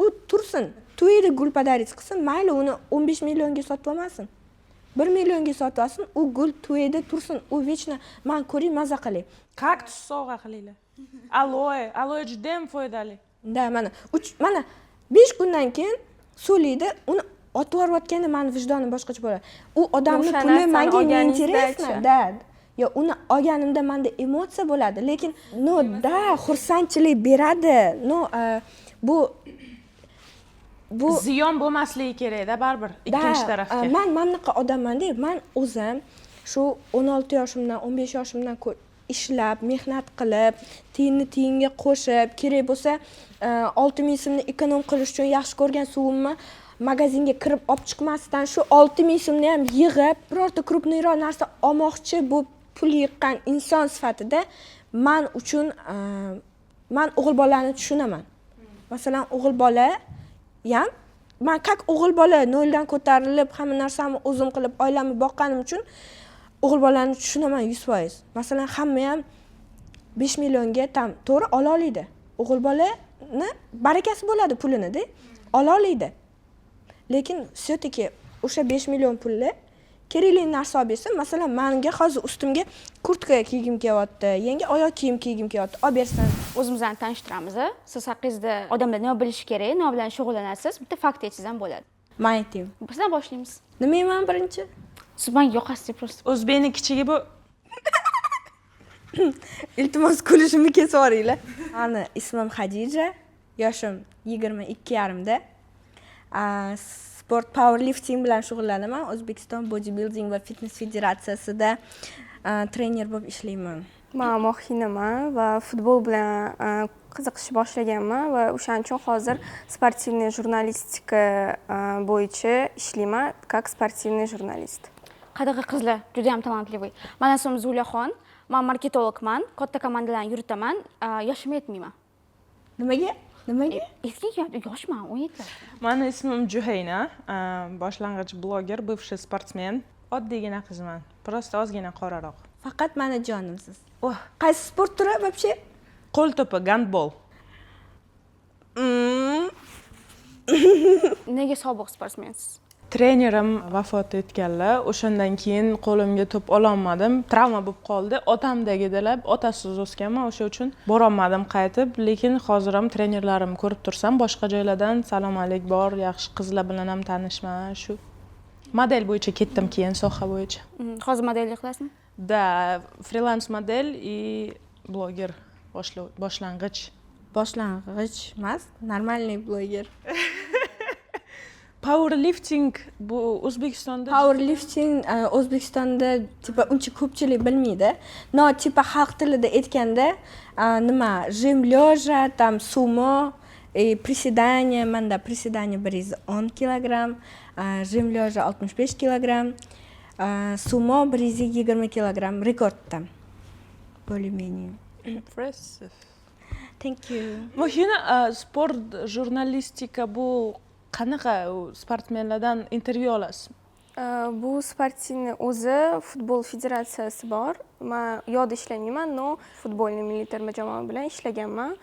Speaker 1: u tursin, to'yida gul padarit qilsin, mayli uni 15 millionga sotib olmasin. 1 millionga sotib olsin, u gul to'yida tursin, u vechna men ko'ring, maza qilay.
Speaker 2: Kaktus sovg'a qilinglar. Aloe juda ham foydali.
Speaker 1: Da, mana 5 kundan keyin so'liydi, uni otib yuborayotganda meni vijdonim boshqacha bo'ladi. U odamning puli menga interesmi? Da. Yo, uni olganimda menda emotsiya bo'ladi, lekin xursandchilik beradi. Bu
Speaker 2: ziyon bo'lmasligi kerak-da baribir ikkinchi tarafga.
Speaker 1: Men bunaqa odamman-da. Men o'zim shu 16 yoshimdan, 15 yoshimdan ishlab, mehnat qilib, tiyinga qo'shib, kerak bo'lsa 6000 so'mni ekonom qilish uchun yaxshi ko'rgan suvimni magazinga kirib olib chiqmasdan shu 6000 so'mni ham yig'ib, birorta krupniyroq narsa olmoqchi bu pul yiqqan inson sifatida men uchun men o'g'il bolalarni tushunaman. Masalan, o'g'il bola ham men как o'g'il bola noldan ko'tarilib, hamma narsamni o'zim qilib, oilamni boqqanim uchun o'g'il bolalarni tushunaman 100%. Masalan, hamma ham 5 millionga to'g'ri ola oladi. O'g'il bolani barakasi bo'ladi pulini-da, ola oladi. Lekin все-таки o'sha 5 million pulni kerakli narsa olib bersa, masalan, menga hozir ustimga kurtka kiygim kelyapti, yangi oyoq kiyim kiygim kelyapti, olib bersan.
Speaker 4: O'zimizni tanishtiramiz. Siz haqingizda odamlar nima bilishi kerak, nima bilan shug'ullanasiz, bitta fakt aytsangiz ham bo'ladi.
Speaker 1: Men aytaymi.
Speaker 4: Bizdan boshlaymiz.
Speaker 1: Nimaman birinchi?
Speaker 4: Siz menga yoqasiz просто.
Speaker 2: O'zbekning kichigi bu.
Speaker 1: Iltimos kulishimni kesib yuboringlar. Meni ismim Hadija, yoshim 22,5 da. Sport powerlifting bilan shug'ullanaman. O'zbekiston Bodybuilding va Fitness federatsiyasida trener bo'lib ishlayman.
Speaker 3: Men Mohinaman va futbol bilan qiziqishni boshlaganman va o'shaning uchun hozir sportivniy jurnalistika bo'yicha ishlayman, как sportivniy jurnalist.
Speaker 4: Qadaqa qizlar, juda ham talantli. Men ismim Zulaxon, men marketologman, katta komandalarni yuritaman, yoshim yetmayman.
Speaker 1: Nimaga?
Speaker 4: Yoshman, 17 yosh.
Speaker 2: Meni ismim Juhayna, boshlang'ich bloger, бывший sportsmen. oddiygina qizman. Просто ozgina qoraroq.
Speaker 1: Faqat mani jonimsiz.
Speaker 2: Oh,
Speaker 1: Qaysi sport turi вообще?
Speaker 2: qo'l to'pi, gandbol.
Speaker 3: Nega sobiq sportsmensiz?
Speaker 2: Trenerim vafot etganlar. O'shandan keyin qo'limga to'p ololmadim. Travma bo'lib qoldi. Otamdagidalar, otasiz o'sganman, o'sha uchun borolmadim qaytib, lekin hozir ham trenerlarim ko'rib tursam, boshqa joylardan salom alik bor, yaxshi qizlar bilan ham tanishman, shu. Model bo'yicha ketdim keyin soha bo'yicha.
Speaker 4: Hozir modellik qilasizmi?
Speaker 2: Da, freelance model и bloger boshlang'ich.
Speaker 1: Boshlang'ich emas, normalniy bloger.
Speaker 2: Powerlifting bu O'zbekistonda
Speaker 1: Powerlifting O'zbekistonda tipa uncha ko'pchilik bilmaydi. No, tipa xalq tilida aytganda nima, jim lёжа, там sumo, приседание, menda приседание 110 kilogramm, jim lёжа 65 kilogramm, sumo 120 kilogramm rekordda. Более-менее.
Speaker 2: impressive.
Speaker 1: Thank you.
Speaker 2: Muhimi sport jurnalistika bu qanaqa sportmenlardan intervyu olasiz?
Speaker 3: Bu sportning o'zi futbol federatsiyasi bor. Men yo'lda ishlamayman, no futbolning milliy terma jamoa bilan ishlaganman.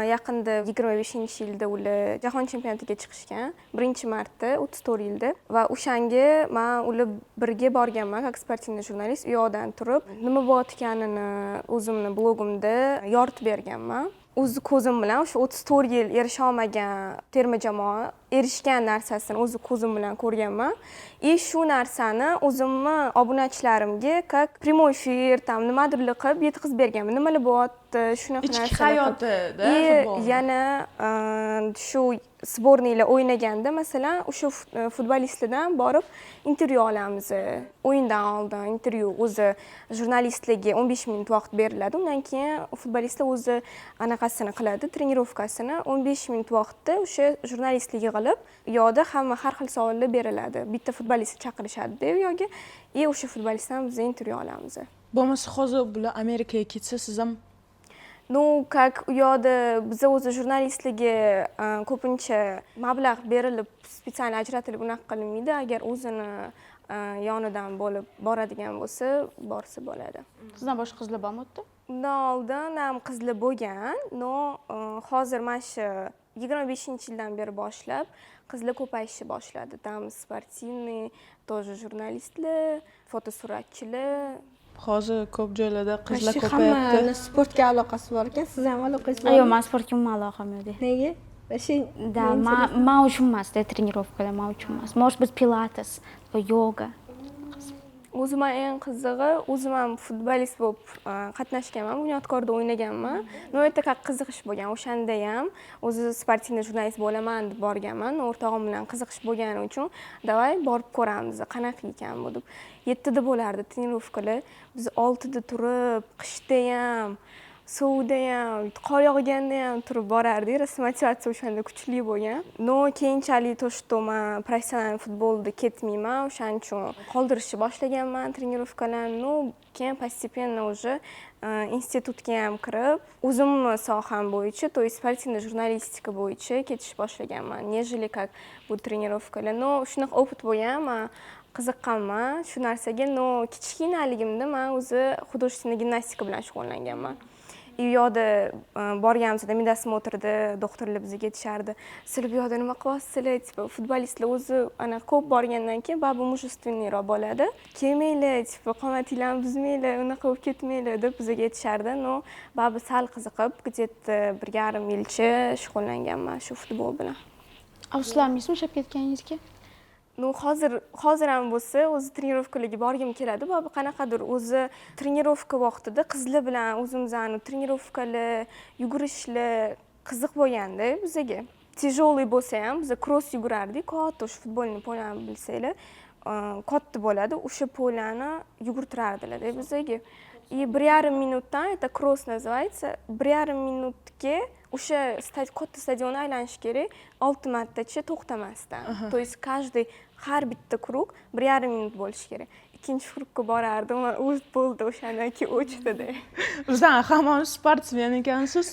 Speaker 3: Yaqinda 25-yilda ular jahon chempionatiga chiqishgan. 1-marta 34 yilda va o'shanga men ular birga borganman, как sportning jurnalist. U yoqdan turib, nima bo'layotganini o'zimni blogimda yoritib berganman. O'z ko'zim bilan o'sha 34 yil erisha olmagan terma jamoa erishgan narsasini o'z ko'zim bilan ko'rganman. Shu narsani o'zimni obunachilarimga как прямой эфир, там nimadirli qilib yetkazib berganman. Nimalar bo'lyapti, shunaqa
Speaker 2: Ichki
Speaker 3: narsalar.
Speaker 2: hayotida
Speaker 3: Yana shu sborniylar o'ynaganda, masalan, o'sha futbolistlardan borib intervyu olamiz. O'yindan oldin intervyu o'zi jurnalistlarga 15 minut vaqt beriladi. Undan keyin futbolistlar o'zi anaqasini qiladi, trenirovkasini 15 minut vaqtda o'sha jurnalistlarga qilib, yo'da hamma har xil savollar beriladi. Bitta futbolistni chaqirishadi u yo'ga, o'sha futbolistdan biz intervyu olamiz.
Speaker 2: Bo'lmasa hozir bular Amerikaga ketsa, siz ham
Speaker 3: Ну, как u yoqda biza o'zi jurnalistlarga ko'pincha mablag' berilib, spesial ajratilib unaqa qilinmaydi. Agar o'zini yonidan bo'lib boradigan bo'lsa, borsa bo'ladi.
Speaker 4: Sizdan boshqa qizlar bormi o'tdi?
Speaker 3: Undan oldin ham qizlar bo'lgan, no hozir mana shu 25-yildan beri boshlab qizlar ko'payishni boshladi. Tam sportivniy, тоже jurnalistlar, fotosuratchilar.
Speaker 2: hozir ko'p joylarda qizlar
Speaker 1: Shu
Speaker 2: ko'payapti.
Speaker 1: hammani sportga aloqasi bor ekan, siz ham aloqangiz bormi?
Speaker 4: Yo'q, men sportga umuman aloqam yo'q.
Speaker 1: Nega? Shu
Speaker 4: Da, men uchun emas, trenirovkalar men uchun emas. Может быть, pilates, yoga.
Speaker 3: O'zim eng qizig'i, o'zim ham futbolist bo'lib qatnashganman, Bunyodkorda o'ynaganman. Nihoyatda qiziqish bo'lgan. O'shanda ham o'zi sportivniy jurnalist bo'laman deb borganman. O'rtog'im bilan qiziqish bo'lgani uchun, "Davay, borib ko'ramiz, qanaqa ekan bu" deb. 7da bo'lardi trenirovkalar. Biz 6da turib, qishda ham, suvda ham, qor yog'ganda ham turib borardik. Motivatsiya o'shanda kuchli bo'lgan. No, keyinchalik to, что men professional futbolda ketmayman, o'shaning uchun qoldirishni boshlaganman trenirovkalarni. No, keyin постепенно уже institutga ham kirib, o'zimni soham bo'yicha, то есть sportivniy jurnalistika bo'yicha ketish boshlaganman. Нежели как bu trenirovkalar. No, shunaqa opit bo'lgan, men qiziqqanman shu narsaga. No, kichkinaligimda men o'zi художественный gimnastika bilan shug'ullanganman. U yoqda borganimizda medosmotrda doktorlar bizga aytishardi, "Sizlar bu yoqda nima qilyapsizlar?" Tipo futbolistlar o'zi ana ko'p borgandan keyin babu mujestveniyroq bo'ladi. "Kelmanglar, tipo qomatinglarni buzmanglar, unaqa bo'lib ketmanglar" deb bizga aytishardi. No, babu sal qiziqib, где-то 1,5 yilcha shug'ullanganman shu futbol bilan.
Speaker 4: Afsuslanmaysizmi ishlab ketganingizga?
Speaker 3: No, hozir ham bo'lsa, o'zi trenirovkalarga borgim keladi. Bu qanaqadir o'zi trenirovka vaqtida qizlar bilan o'zimizning trenirovkalar, yugurishlar qiziq bo'lganda bizga. Тяжелый bo'lsa ham biz cross yugurardik. Katta o'sha futbolni polani bilsanglar, katta bo'ladi. O'sha polani yugurtirardilar bizga. И 1,5 minutdan, это кросс называется, 1,5 minutga o'sha katta stadionni aylanish kerak 6 martacha to'xtamasdan. То есть har bitta kruг 1,5 minut bo'lishi kerak. ikkinchi guruhga borardim va bo'ldi o'shandan keyin o'chdida.
Speaker 2: Bizdan hamon sportsmen ekansiz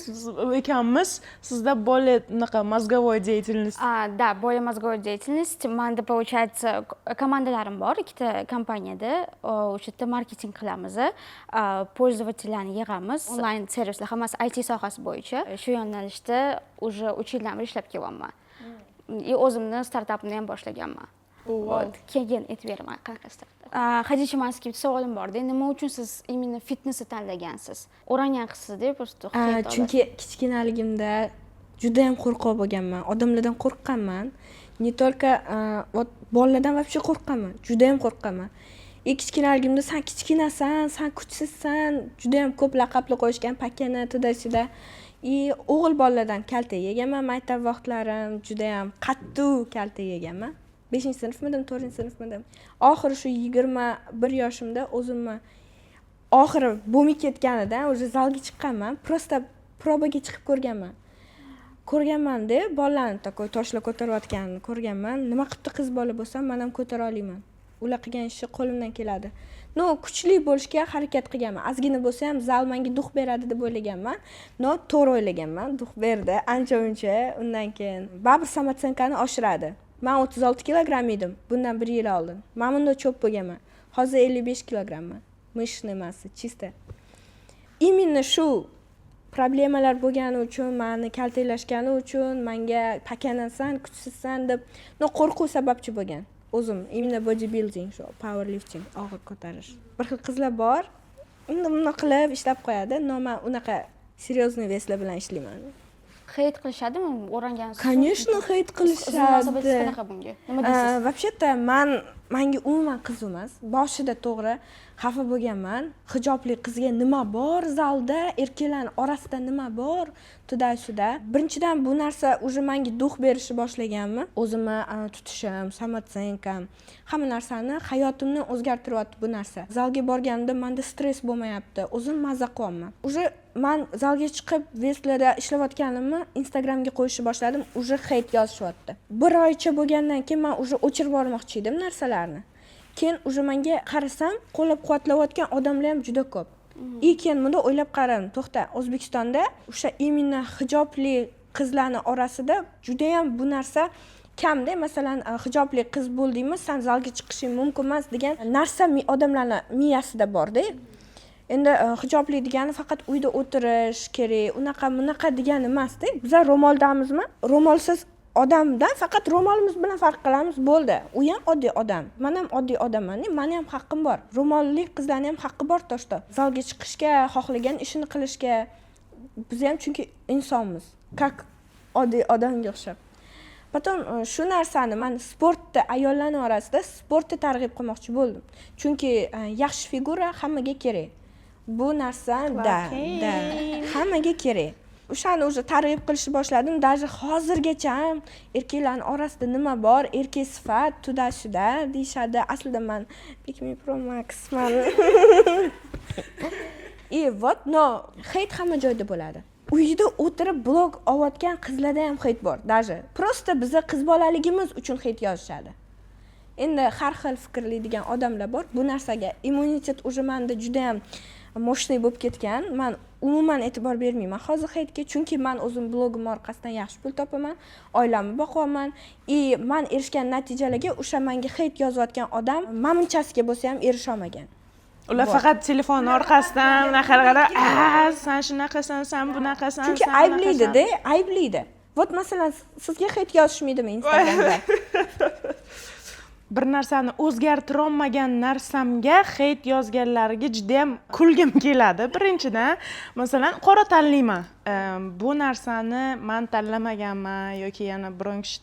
Speaker 2: ekanmiz. Sizda более мозговой деятельность.
Speaker 4: Да, более мозговой деятельность. Manda получается komandalarim bor, ikkita kompaniyada. O'sha yerda marketing qilamiz. Пользовательlarni yig'amiz. Onlayn servislar hammasi IT sohasi bo'yicha. Shu yo'nalishda уже 3 yildan beri ishlab kelyapman. O'zimni startapimni ham boshlaganman. Keyin aytib beraman qanaqa startap. Hadicha, men sizga bitta savolim bor-da. Nima uchun siz именно fitnessni tanlagansiz? O'rangan qizsiz-da, просто
Speaker 1: chunki kichkinaligimda juda ham qo'rqoq bo'lganman. Odamlardan qo'rqqanman. Не только вот bolalardan вообще qo'rqqanman. Juda ham qo'rqqanman. Kichkinaligimda sen kichkinasan, sen kuchsizsan, juda ham ko'p laqablar qo'yishgan, pakana, to'da-sida. O'g'il bolalardan kalta yeganman, maktab vaqtlarim juda ham qattiq kalta yeganman. 5-sinfmidim, 4-sinfmidim. Oxiri shu 21 yoshimda o'zimni oxiri bo'lmay ketganidan o'sha zalga chiqqanman. Просто probaga chiqib ko'rganman-da, bolalarni takoy toshlar ko'tarayotganini ko'rganman. Nima qilibdi qiz bola bo'lsam, men ham ko'tara olaman. Ular qilgan ishi qo'limdan keladi. No, kuchli bo'lishga harakat qilganman. Ozgina bo'lsa ham zal menga duh beradi deb o'ylaganman. No, to'g'ri o'ylaganman. Duh berdi. Ancha-uncha. Undan keyin baribir samotsenkani oshiradi. Men 36 kilogramm edim bundan 1 yil oldin. Men bunda cho'p bo'lganman. Hozir 55 kilogramman. Mishni massa, chista. Именно shu problemalar bo'lgani uchun, meni kaltaklashgani uchun, menga pakanasan, kuchsizsan deb qo'rquv sababchi bo'lgan. O'zim именно bodybuilding, shu powerlifting, og'ir ko'tarish. Bir xil qizlar bor, unda buni qilib ishlab qo'yadi. Men unaqa seriozniy veslar bilan ishlayman.
Speaker 4: Hate qilishadimi o'rangansiz?
Speaker 1: Конечно, hate qilishadi.
Speaker 4: Munosabatingiz qanaqa bunga? Nima deysiz?
Speaker 1: Вообще-то menga umuman qiz emas. Boshida to'g'ri xafa bo'lganman. Hijobli qizga nima bor zalda, erkaklar orasida nima bor? To'da-shuda. Birinchidan bu narsa уже menga duh berishni boshlaganmi? O'zimni tutishim, samotsenkam, hamma narsani hayotimni o'zgartiryapti bu narsa. Zalga borganimda menda stress bo'lmayapti. O'zim mazza qilyapman. Уже men zalga chiqib veslarda ishlayotganimni Instagramga qo'yishni boshladim. Уже hate yozishyapti. Bir oycha bo'lgandan keyin men уже o'chirib yubormoqchi edim narsalarni. Keyin уже menga qarasam, qo'llab-quvvatlayotgan odamlar ham juda ko'p. Keyin bunda o'ylab qaradim, to'xta, O'zbekistonda o'sha imенно hijobli qizlarning orasida juda ham bu narsa kamda. Masalan, hijobli qiz bo'ldingmi, sen zalga chiqishing mumkin emas degan narsa odamlarning miyasida bor-da. Endi hijobli degani faqat uyda o'tirish kerak, unaqa degani emas-da. Biz ro'moldamizmi? Ro'molsiz odamdan faqat ro'molimiz bilan farq qilamiz, bo'ldi. U ham oddiy odam. Men ham oddiy odamman, meni ham haqqim bor. Ro'molli qizlarning ham haqqi bor to'shda. Zalga chiqishga, xohlagan ishini qilishga. Biz ham chunki insonmiz, как oddiy odamga o'xshab. Потом shu narsani men sportda, ayollarning orasida sportga targ'ib qilmoqchi bo'ldim. Chunki yaxshi figura hammaga kerak. Bu narsa da hammaga kerak. O'shani o'zi targ'ib qilishni boshladim. Даже hozirgacha ham erkaklarning orasida nima bor? Erkak sifat, to'da-shuda deyshadi. Aslida men Pikmi Pro Maxman. Вот, no, hate hamma joyda bo'ladi. Uyda o'tirib blog olayotgan qizlarda ham hate bor. Даже просто bizni qiz bolaligimiz uchun hate yozishadi. Endi har xil fikrli degan odamlar bor. Bu narsaga immunitet уже menda juda ham moshniy bo'lib ketgan. Men umuman e'tibor bermayman hozir hayotga, chunki men o'zim blogim orqasidan yaxshi pul topaman, oilamni boqaman. Men erishgan natijalarga o'sha menga hate yozayotgan odam mamunchasiga bo'lsa ham erisha olmagan.
Speaker 2: Ular faqat telefon orqasidan qarab, sen shunaqasan, sen bunaqasan,
Speaker 1: chunki ayblaydi-da, ayblaydi. Вот masalan, sizga hate yozishmaydimi Instagramda?
Speaker 2: Bir narsani o'zgartira olmagan narsamga hate yozganlarga juda ham kulgim keladi. Birinchidan, masalan, qora tanlayman. Bu narsani men tanlamaganman yoki yana biron kishi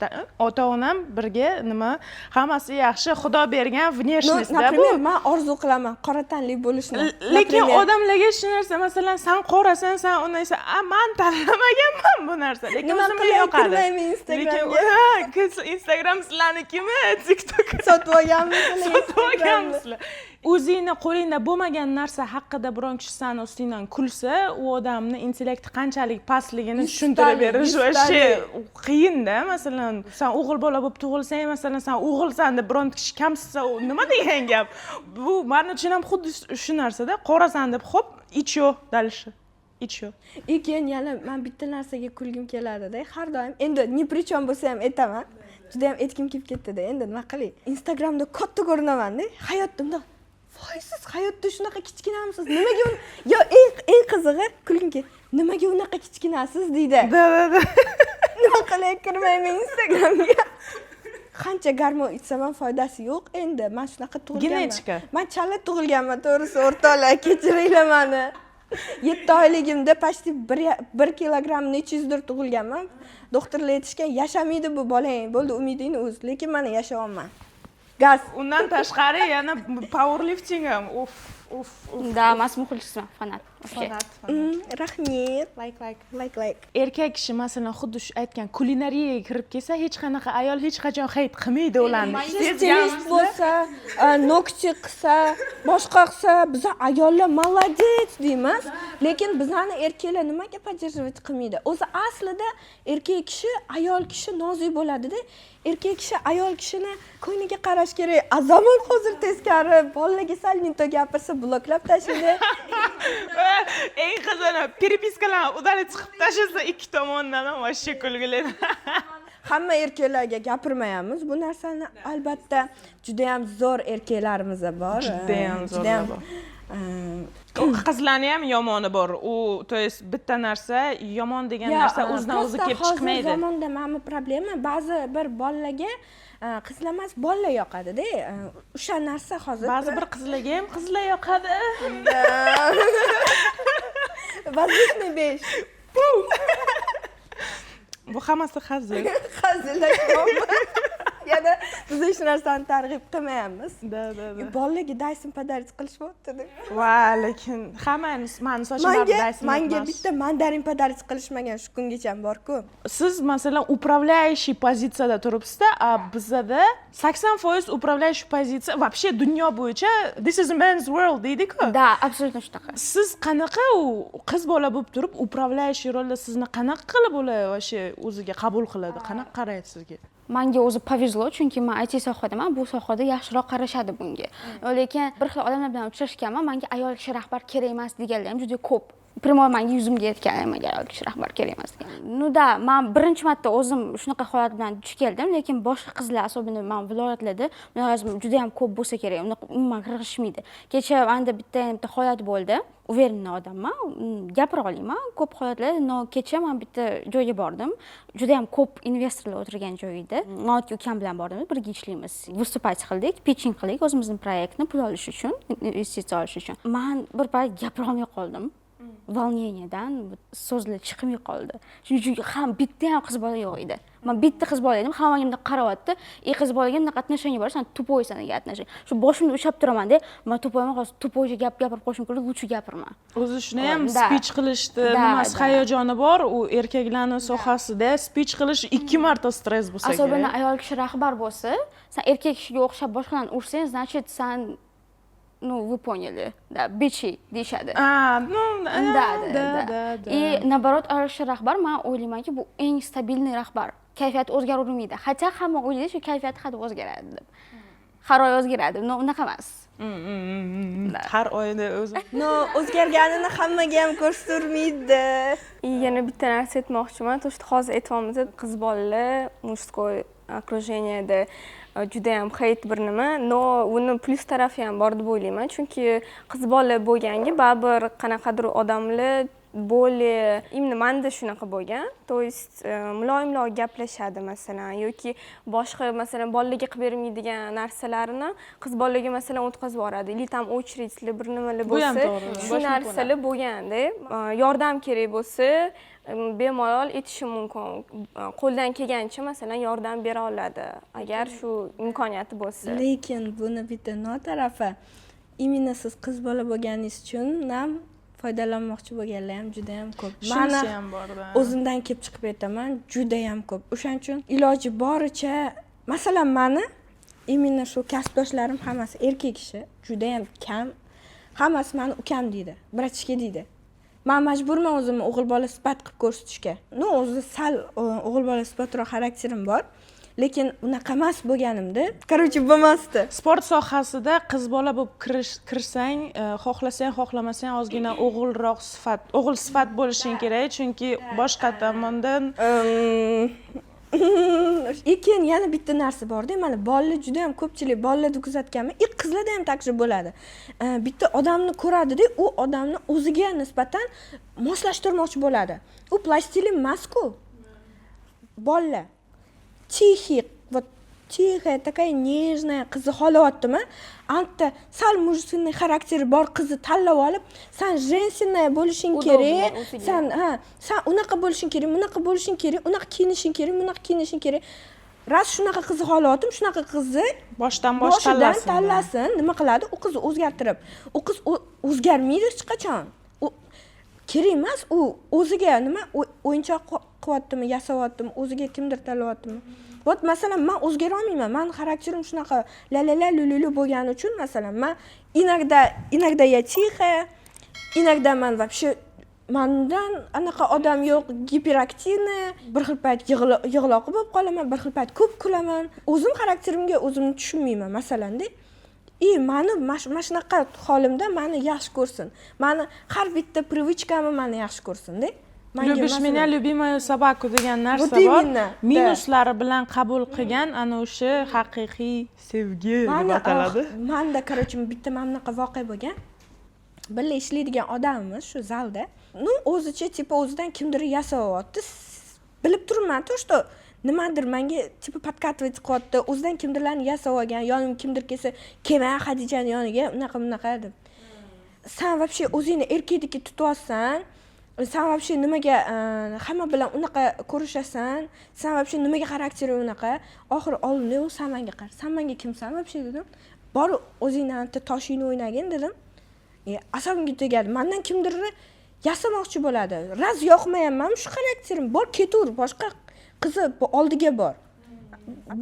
Speaker 2: ota-onam birga nima hammasi yaxshi, Xudo bergan внешностьda bu.
Speaker 1: Men orzu qilaman qora tanli bo'lishni.
Speaker 2: Lekin odamlarga shu narsa, masalan, sen qorasan, sen undan esa, men tanlamaganman bu narsa. Lekin o'zimga yoqadi. Lekin Instagram sizlarnikimi? TikTok
Speaker 1: sotib olganmisizlar?
Speaker 2: Sotib olganmisizlar. o'zingni qo'lingda bo'lmagan narsa haqida biron kishi sani ustingdan kulsa, u odamni intellekti qanchalik pastligini tushuntirib berish voобще qiyinda. Masalan, sen o'g'il bola bo'lib tug'ilsang, masalan, sen o'g'ilsan deb biron kishi kamsitsa, u nima degan gap? Bu men uchun ham xuddi shu narsada, qorasan deb, hop, ichyo dalishi. Ichyo.
Speaker 1: Keyin yana men bitta narsaga kulgim keladida, har doim endi ni pri chom bo'lsa ham aytaman. Juda ham aytgim kelib ketdi-da. Endi nima qilay? Instagramda katta ko'rinaman-da. Hayotimda foysiz hayotda shunaqa kichkinamisiz? Nimaga yo eng qizig'i kulgim keldi. Nimaga unaqa kichkinasiz deydi.
Speaker 2: Da.
Speaker 1: Nima qilay kirmayman Instagramga. Qancha garmon ichsam ham foydasi yo'q. Endi men shunaqa tug'ilganman.
Speaker 2: Genetika.
Speaker 1: Men chala tug'ilganman, to'g'risi o'rtoqlar, kechiringlar meni. 7 oyligimda почти 1 kilogramm necha yuzdir tug'ilganman. Doktorlar aytishgan, yashamaydi bu bolang, bo'ldi umidingni uz. Lekin men yashayapman. Gaz.
Speaker 2: Undan tashqari yana powerlifting ham. Uf.
Speaker 4: Да, mas muxlisman, fanat.
Speaker 2: Fanat.
Speaker 1: Rahmat. Like.
Speaker 2: Erkak kishi masalan xuddi shu aytgan kulinariyaga kirib kelsa, hech qanaqa ayol hech qachon hate qilmaydi ularni.
Speaker 1: Stilist bo'lsa, nokchi qilsa, boshqa qilsa, biz ayollar молодец deymiz. Lekin bizlarni erkaklar nimaga поддерживать qilmaydi? O'zi aslida erkak kishi ayol kishi nozik bo'ladi-da. Erkak kishi ayol kishini ko'ngliga qarash kerak. Azamon hozir teskari, bolalarga sal minto gapirsa bloklab tashlaydi.
Speaker 2: Eng qizig'i перепискаlarni udalib chiqib tashlasa ikki tomondan ham vashcha kulgili.
Speaker 1: Hamma erkaklarga gapirmaymiz bu narsani. Albatta, juda ham zo'r erkaklarimiz bor.
Speaker 2: Juda ham zo'r bor. Qizlarni ham yomoni bor. U, to есть bitta narsa yomon degan narsa o'zidan o'zi kelib chiqmaydi.
Speaker 1: Hozir zamonda mana bu problema, ba'zi bir bolalarga qizlar emas, bolalar yoqadi-da. O'sha narsa hozir
Speaker 2: Ba'zi bir qizlarga ham qizlar yoqadi.
Speaker 1: Воздушный 5.
Speaker 2: Bu hammasi hazil.
Speaker 1: Hazillashmoqmi? Yana biz hech narsani targ'ib qilmayapmiz.
Speaker 2: Da.
Speaker 1: Bolalarga Dyson подарить qilishmoqda.
Speaker 2: Va, lekin hammamiz meni sochimni Dyson.
Speaker 1: Menga bitta mandarin подарить qilishmagan shu kungacha bor-ku.
Speaker 2: Siz masalan управляющий pozitsiyada turibsiz-da, a bizda 80% управляющий pozitsiya вообще dunyo bo'yicha this is a man's world deydi-ku.
Speaker 4: Да, абсолютно shunaqa.
Speaker 2: Siz qanaqa u qiz bola bo'lib turib управляющий rolda sizni qanaqa qilib ular o'sha o'ziga qabul qiladi? Qanaqa qaraydi sizga?
Speaker 4: Menga o'zi повезло, chunki men IT sohadaman, bu sohada yaxshiroq qarashadi bunga. Lekin bir xil odamlar bilan uchrashganman, menga ayol kishi rahbar kerak emas deganlar ham juda ko'p. Primoy menga yuzimga aytgan, menga ayol kishi rahbar kerak emas degan. Ну да, men birinchi marta o'zim shunaqa holat bilan duch keldim, lekin boshqa qizlar, asosan men viloyatlarda munosabat juda ham ko'p bo'lsa kerak, uni umuman qirg'ishmaydi. Kecha menda bitta holat bo'ldi. Uverенный odamman, gapira olaman, ko'p holatlarda, no kecha men bitta joyga bordim. Juda ham ko'p investorlar o'tirgan joy edi. Notki ukam bilan bordim, birga ishlaymiz. Выступать qildik, pitching qildik o'zimizning proyektni pul olish uchun, investitsiya olish uchun. Men bir payt gapira olmay qoldim. Волнениyadan so'zlar chiqmay qoldi. Chunki ham bitta ham qiz bola yo'q edi. Men bitta qiz bola edim, hamma menga qarayapti. Qiz bolaga bunaqa отношение bor, sen tupoysan degan отношение. Shu boshimda ushlab turaman-da, men tupoyman, hozir tupoycha gapirib qo'shim kirib, lучше gapirma.
Speaker 2: O'zi shuni ham speech qilishdi, nimasi hayajoni bor, u erkaklarning sohasida speech qilish 2 marta stress bo'lsa kerak.
Speaker 4: Asosan ayol kishi rahbar bo'lsa, sen erkak kishiga o'xshab boshqalarni ursang, значит, sen вы поняли, да, бичи deyshadi. Да. И наоборот, ayol kishi rahbar, men o'ylaymanki, bu eng stabilniy rahbar. Kayfiyat o'zgaravermaydi. Hatto hamma o'ylaydi, shu kayfiyat hali o'zgaradi deb. Har oy o'zgaradi. No, unaqa emas.
Speaker 2: Har oyda o'zi.
Speaker 1: No, o'zgarganini hammaga ham ko'rsatmaydi.
Speaker 3: Yana bitta narsa aytmoqchiman. To'shda hozir aytamiz, qiz bolalar mujskoy окружениеda juda ham hate bir nima. No, uni plus tarafi ham bor deb o'ylayman. Chunki qiz bola bo'lganga baribir qanaqadir odamlar более именно menda shunaqa bo'lgan. То есть muloyimroq gaplashadi masalan yoki boshqa masalan bolalarga qilib bermaydigan narsalarini qiz bolalarga masalan o'tkazib yuboradi. Или там очередьlar bir nimalar bo'lsa, shu narsalar bo'lganda yordam kerak bo'lsa, bemalol aytishi mumkin. Qo'ldan kelgancha masalan yordam bera oladi agar shu imkoniyati bo'lsa.
Speaker 1: Lekin buni bitta notarafi, imенно siz qiz bola bo'lganingiz uchun ham foydalanmoqchi bo'lganlar ham juda ham ko'p.
Speaker 2: Shunisi ham bor-da.
Speaker 1: O'zimdan kelib chiqib aytaman, juda ham ko'p. O'shaning uchun iloji boricha, masalan, meni Именно shu kasbdoshlarim hammasi erkak kishi, juda ham kam. Hammasi meni ukam deydi, bratishka deydi. Men majburman o'zimni o'g'il bola sifat qilib ko'rsatishga. No, o'zi sal o'g'il bola sifatroq xarakterim bor, lekin unaqa emas bo'lganimda. Короче, bo'lmasdi.
Speaker 2: Sport sohasida qiz bola bo'lib kirsang, xohlasang, xohlamasang ozgina o'g'il sifat bo'lishing kerak, chunki boshqa tomondan
Speaker 1: Keyin yana bitta narsa bor-da, mana bolalar juda ham ko'pchilik bolalarda kuzatganman. Qizlarda ham takshir bo'ladi. Bitta odamni ko'radi-da, u odamni o'ziga nisbatan moslashtirmoqchi bo'ladi. U plastilin emas-ku. Bolalar tixi, вот tixi, такая нежная qizni xolayaptimi? Anta sal mujsinning xarakteri bor qizni tanlab olib, sen женщина bo'lishing kerak, sen unaqa bo'lishing kerak, bunaqa bo'lishing kerak, unaqa kiyinishing kerak, bunaqa kiyinishing kerak. Ras shunaqa qizni xolayaptim, shunaqa qizni
Speaker 2: boshidan
Speaker 1: tanlasin, nima qiladi? U qizni o'zgartirib. U qiz o'zgarmaydi hech qachon. U kerak emas, u o'ziga nima o'yinchoq qilyaptimi, yasayaptimi, o'ziga kimdir tanlayaptimi? Вот, masalan, men o'zgara olmayman. Men xarakterim shunaqa lalala lululu bo'lgani uchun, masalan, men inogda я тихая, inogda men вообще mendan anaqa odam yo'q, giperaktivniy, bir xil payt yig'loq bo'lib qolaman, bir xil payt ko'p kulaman. O'zim xarakterimga o'zimni tushunmayman, masalanda. Mana shunaqa holimda meni yaxshi ko'rsin. Meni har bitta привычкамni meni yaxshi ko'rsin-da.
Speaker 2: Любишь меня, люби мою собаку degan narsa bor. Minuslari bilan qabul qilgan ana o'sha haqiqiy sevgi deb ataladi.
Speaker 1: Menda, короче, bitta mana bunaqa voqea bo'lgan. Birga ishlaydigan odamimiz shu zalda. Ну, o'zicha tipa o'zidan kimdir yasayapti. Bilib turibman, что nimadir menga tipa подкатывать qilyapti. O'zidan kimdirlarni yasab olgan, yonim kimdir kelsa, "Kelma Xadijaning yoniga, unaqa deb. Sen вообще o'zingni erkakdek tutyapsan. Sen вообще nimaga hamma bilan unaqa ko'rishasan? Sen вообще nimaga xaraktering unaqa? Oxir oldimda u sen menga qara. Sen menga kimsan вообще dedim. Bor o'zingdan toshingni o'ynagin dedim. Asabimga tegadi. Mendan kimdir yasamoqchi bo'ladi. Raz yoqmayapman, shu xarakterim bor, ketur, boshqa qizi oldiga bor.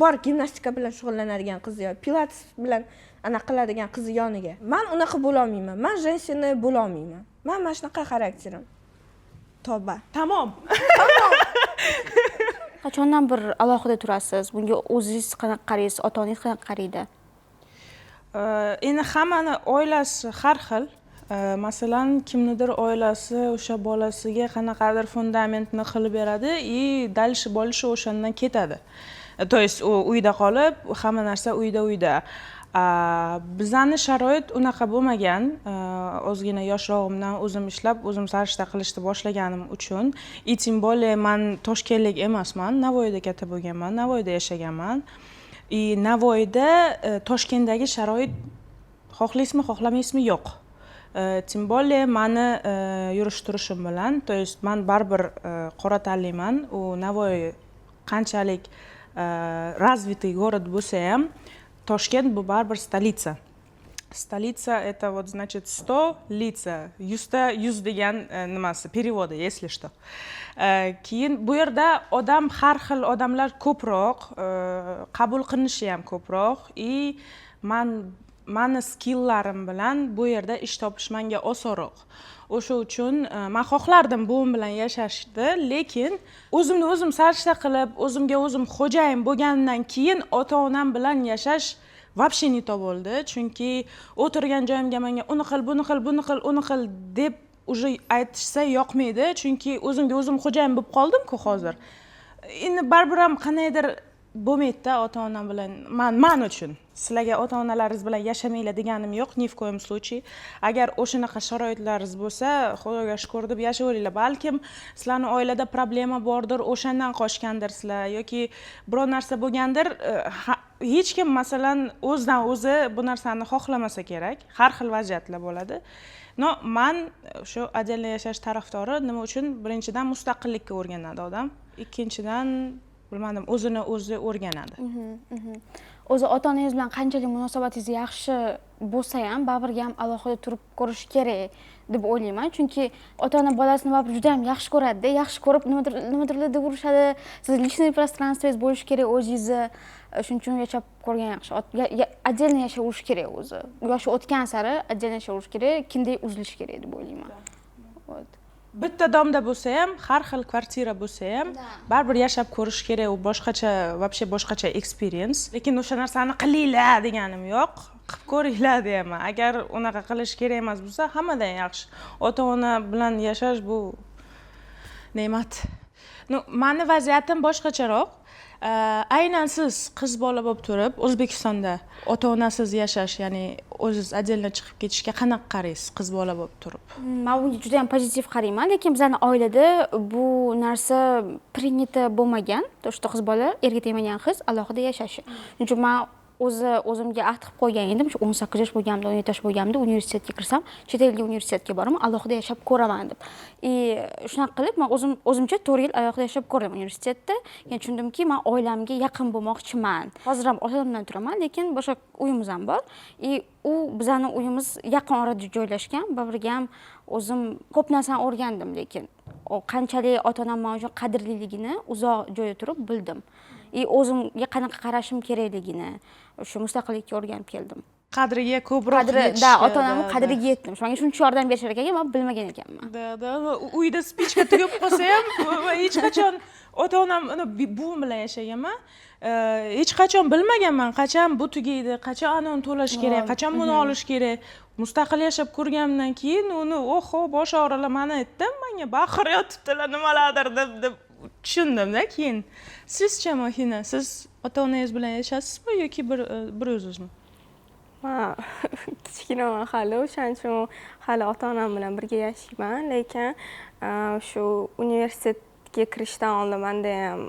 Speaker 1: Bor gimnastika bilan shug'ullanadigan qiz yo, pilates bilan ana qiladigan qizi yoniga. Men unaqa bo'la olmayman. Men женщина bo'la olmayman. Men mana shunaqa xarakterim. Toba.
Speaker 2: Tamom.
Speaker 4: Qachondan bir alohida turasiz? Bunga o'zingiz qanaqa qaraysiz, ota-onangiz qanaqa qaraydi?
Speaker 2: Endi hammani oilasi har xil. Masalan, kimnidir oilasi o'sha bolasiga qanaqadir fundamentni qilib beradi, dalishi bo'lishi o'shandan ketadi. То есть u uyda qolib, hamma narsa uyda. Bizani sharoit unaqa bo'lmagan. Ozgina yoshroqimdan o'zim ishlab, o'zim sarishta qilishni boshlaganim uchun, tем более men toshkentlik emasman, Navoiyda katta bo'lganman, Navoiyda yashaganman. Navoiyda Toshkentdagi sharoit xohlaysizmi, xohlamaysizmi yo'q. Тем более meni yurish turishim bilan, то есть men baribir qora tanliman. U Navoiy qanchalik развитый город bo'lsa ham, Toshkent bu baribir stoliца. Stoliца это вот значит 100 лица. 100 degan nimasi переводы, если что. Keyin bu yerda har xil odamlar ko'proq, qabul qilinishi ham ko'proq. Mani skilllarim bilan bu yerda ish topish menga osonroq. O'sha uchun men xohlardim buvim bilan yashashni, lekin o'zimni o'zim sarishta qilib, o'zimga o'zim xo'jayin bo'lgandan keyin ota-onam bilan yashash вообще не to bo'ldi. Chunki o'tirgan joyimga menga uni qil, buni qil deb уже aytishsa yoqmaydi. Chunki o'zimga o'zim xo'jayin bo'lib qoldim-ku hozir. Endi baribir ham qanaydir bo'lmaydi-da ota-onam bilan. Men uchun sizlarga ota-onalaringiz bilan yashamanglar deganim yo'q, ni в коем случае. Agar o'shanaqa sharoitlaringiz bo'lsa, Xudoga shukr deb yashayveringlar. Balkim sizlarning oilada problema bordir, o'shandan qochgandirsizlar yoki biror narsa bo'lgandir. Hech kim masalan o'zidan o'zi bu narsani xohlamasa kerak. Har xil vaziyatlar bo'ladi. No, men shu отдельно yashash tarafdori. Nima uchun? Birinchidan mustaqillikka o'rganadi odam. Ikkinchidan bilmadim, o'zini o'zi o'rganadi.
Speaker 4: O'zi ota-onangiz bilan qanchalik munosabatingiz yaxshi bo'lsa ham, baribir ham alohida turib ko'rish kerak. deb o'ylayman. Chunki ota-ona bolasini baribir juda ham yaxshi ko'radi-da, yaxshi ko'rib nimadirlar deb urishadi. Siz lичный пространство'ngiz bo'lishi kerak o'zingizni. Shuning uchun yashab ko'rgan yaxshi. Отдельно yashayverish kerak o'zi. Yoshi o'tgan sari отдельно yashayverish kerak, kinday uzilish kerak deb o'ylayman.
Speaker 2: Bitta domda bo'lsa ham, har xil kvartira bo'lsa ham, baribir yashab ko'rish kerak, u boshqacha, вообще boshqacha experience. Lekin o'sha narsani qilinglar deganim yo'q. Qilib ko'ringlar deyman. Agar unaqa qilish kerak emas bo'lsa, hammadan yaxshi. Ota-ona bilan yashash bu ne'mat. Meni vaziyatim boshqacharoq. Aynan siz qiz bola bo'lib turib, O'zbekistonda ota-onasiz yashash, ya'ni o'zingiz отдельно chiqib ketishga qanaqa qaraysiz qiz bola bo'lib turib?
Speaker 4: Men bunga juda ham pozitiv qarayman, lekin bizning oilada bu narsa принято bo'lmagan. То что qiz bola erga tegmagan qiz alohida yashashi. Shuning uchun men o'zimga ahd qilib qo'ygan edim. Shu 18 yosh bo'lganimda, 17 yosh bo'lganimda universitetga kirsam, chet elga universitetga boraman, alohida yashab ko'raman deb. Shunaqa qilib men o'zimcha 4 yil alohida yashab ko'rdim universitetda. Keyin tushundimki, men oilamga yaqin bo'lmoqchiman. Hozir ham otamdan turaman, lekin boshqa uyimiz ham bor. U bizning uyimiz yaqin orada joylashgan. Bir-biriga ham o'zim ko'p narsani o'rgandim, lekin qanchalik ota-onam men uchun qadrliligini uzoq joyda turib bildim. O'zimga qanaqa qarashim kerakligini shu mustaqillikka o'rganib keldim.
Speaker 2: Qadriga ko'proq
Speaker 4: ota-onamning qadriga yetdim. Menga shuncha yordam berishar ekan, men bilmagan ekanman.
Speaker 2: Uyda spichka tugab qolsa ham hech qachon ota-onam buvim bilan yashaganman. Hech qachon bilmaganman, qachon bu tugaydi, qachon anoni to'lash kerak, qachon buni olish kerak. Mustaqil yashab ko'rganimdan keyin uni bosh og'rilar meni aytdim, menga baqir yotibdilar nimalardir deb tushundimda keyin. Sizcha Mohina, siz ota-onangiz bilan yashasizmi yoki bir o'zingizmi?
Speaker 3: Men kichkinaman hali, o'shaning uchun hali ota-onam bilan birga yashayman, lekin shu universitetga kirishdan oldin menda ham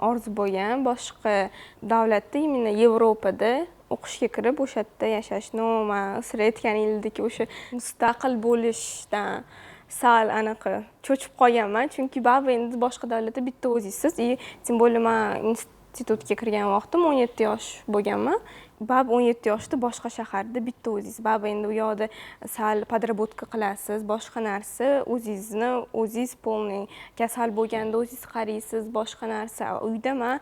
Speaker 3: orzu bo'lgan, boshqa davlatda, именно Yevropada o'qishga kirib, o'sha yerda yashash. Men sira aytganingizdek o'sha mustaqil bo'lishdan sal anaqa cho'chib qolganman, chunki baribir endi boshqa davlatda bitta o'zingizsiz. Tем более men institutga kirgan vaqtim 17 yosh bo'lganman. Baribir 17 yoshda boshqa shaharda bitta o'zingiz. Baribir endi u yoqda sal podработка qilasiz, boshqa narsa, o'zingiz polniy kasal bo'lganda o'zingiz qaraysiz, boshqa narsa. Uyda men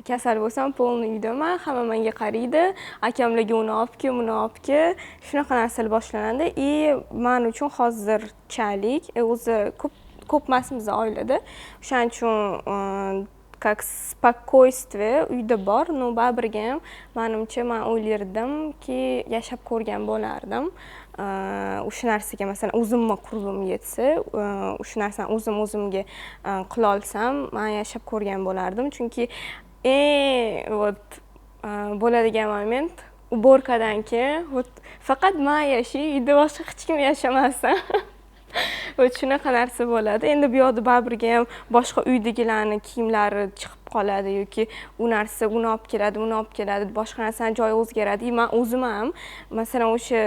Speaker 3: kasal bo'lsam polniy uydaman, hamma menga qaraydi, akamlarga uni olib kel, buni olib kel, shunaqa narsalar boshlanadi. Men uchun hozirchalik o'zi ko'p emasmiz oilada. O'shaning uchun как спокойствие uyda bor, но baribirga ham menimcha men o'ylardimki yashab ko'rgan bo'lardim. O'sha narsaga masalan o'zimga qurbim yetsa, o'sha narsani o'zimga qila olsam, men yashab ko'rgan bo'lardim. Chunki bo'ladigan moment uborkadan keyin faqat men yashay, uyda boshqa hech kim yashamasdan. Shunaqa narsa bo'ladi. Endi bu yoqda baribirga ham boshqa uydagilarning kiyimlari chiqib qoladi yoki u narsa uni olib keladi, uni olib keladi, boshqa narsaning joyi o'zgaradi. Men o'zim ham masalan o'sha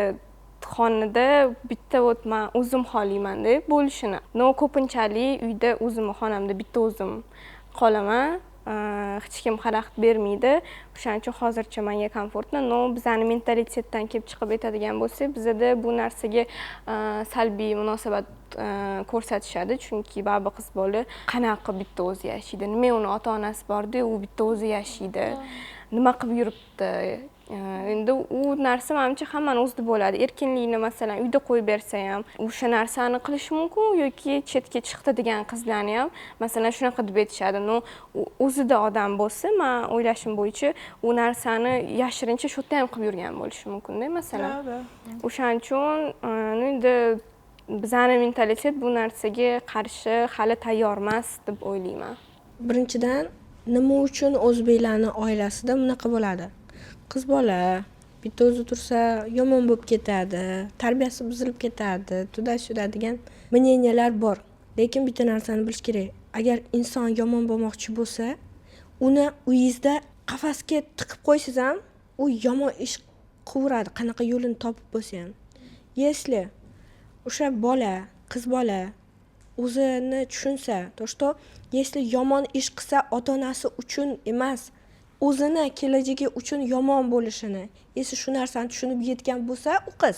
Speaker 3: xonada bitta men o'zim xohlaymanda bo'lishini. Ko'pinchalik uyda o'zimning xonamda bitta o'zim qolaman. Hech kim xalaqit bermaydi. O'shaning uchun hozircha menga komfortli. Bizning mentalitetdan kelib chiqib aytadigan bo'lsak, bizda bu narsaga salbiy munosabat ko'rsatishadi. Chunki baribir qiz bola qanaqa bitta o'zi yashaydi? Nima uni ota-onasi bor-da, u bitta o'zi yashaydi. Nima qilib yuribdi? Endi u narsa menimcha hammaning o'zida bo'ladi. Erkinlikni masalan uyda qo'yib bersa ham, o'sha narsani qilish mumkin yoki chetga chiqdi degan qizlarni ham masalan shunaqa deb aytishadi. O'zida odam bo'lsa, men o'ylashim bo'yicha u narsani yashirincha shu yerda ham qilib yurgan bo'lishi mumkin-da masalan. O'shaning uchun endi bizning mentalitet bu narsaga qarshi hali tayyor emas deb o'ylayman.
Speaker 1: Birinchidan, nima uchun o'zbeklarning oilasida bunaqa bo'ladi? Qiz bola bitta o'zi tursa yomon bo'lib ketadi, tarbiyasi buzilib ketadi, tuda degan мнениялар bor. Lekin bitta narsani bilish kerak. Agar inson yomon bo'lmoqchi bo'lsa, uni uyingizda qafasga tiqib qo'ysiz ham, u yomon ish qilaveradi, qanaqa yo'lini topib bo'lsa ham. Если o'sha bola, qiz bola o'zini tushunsa, то что если yomon ish qilsa ota-onasi uchun emas, o'zini kelajagi uchun yomon bo'lishini, esi shu narsani tushunib yetgan bo'lsa, u qiz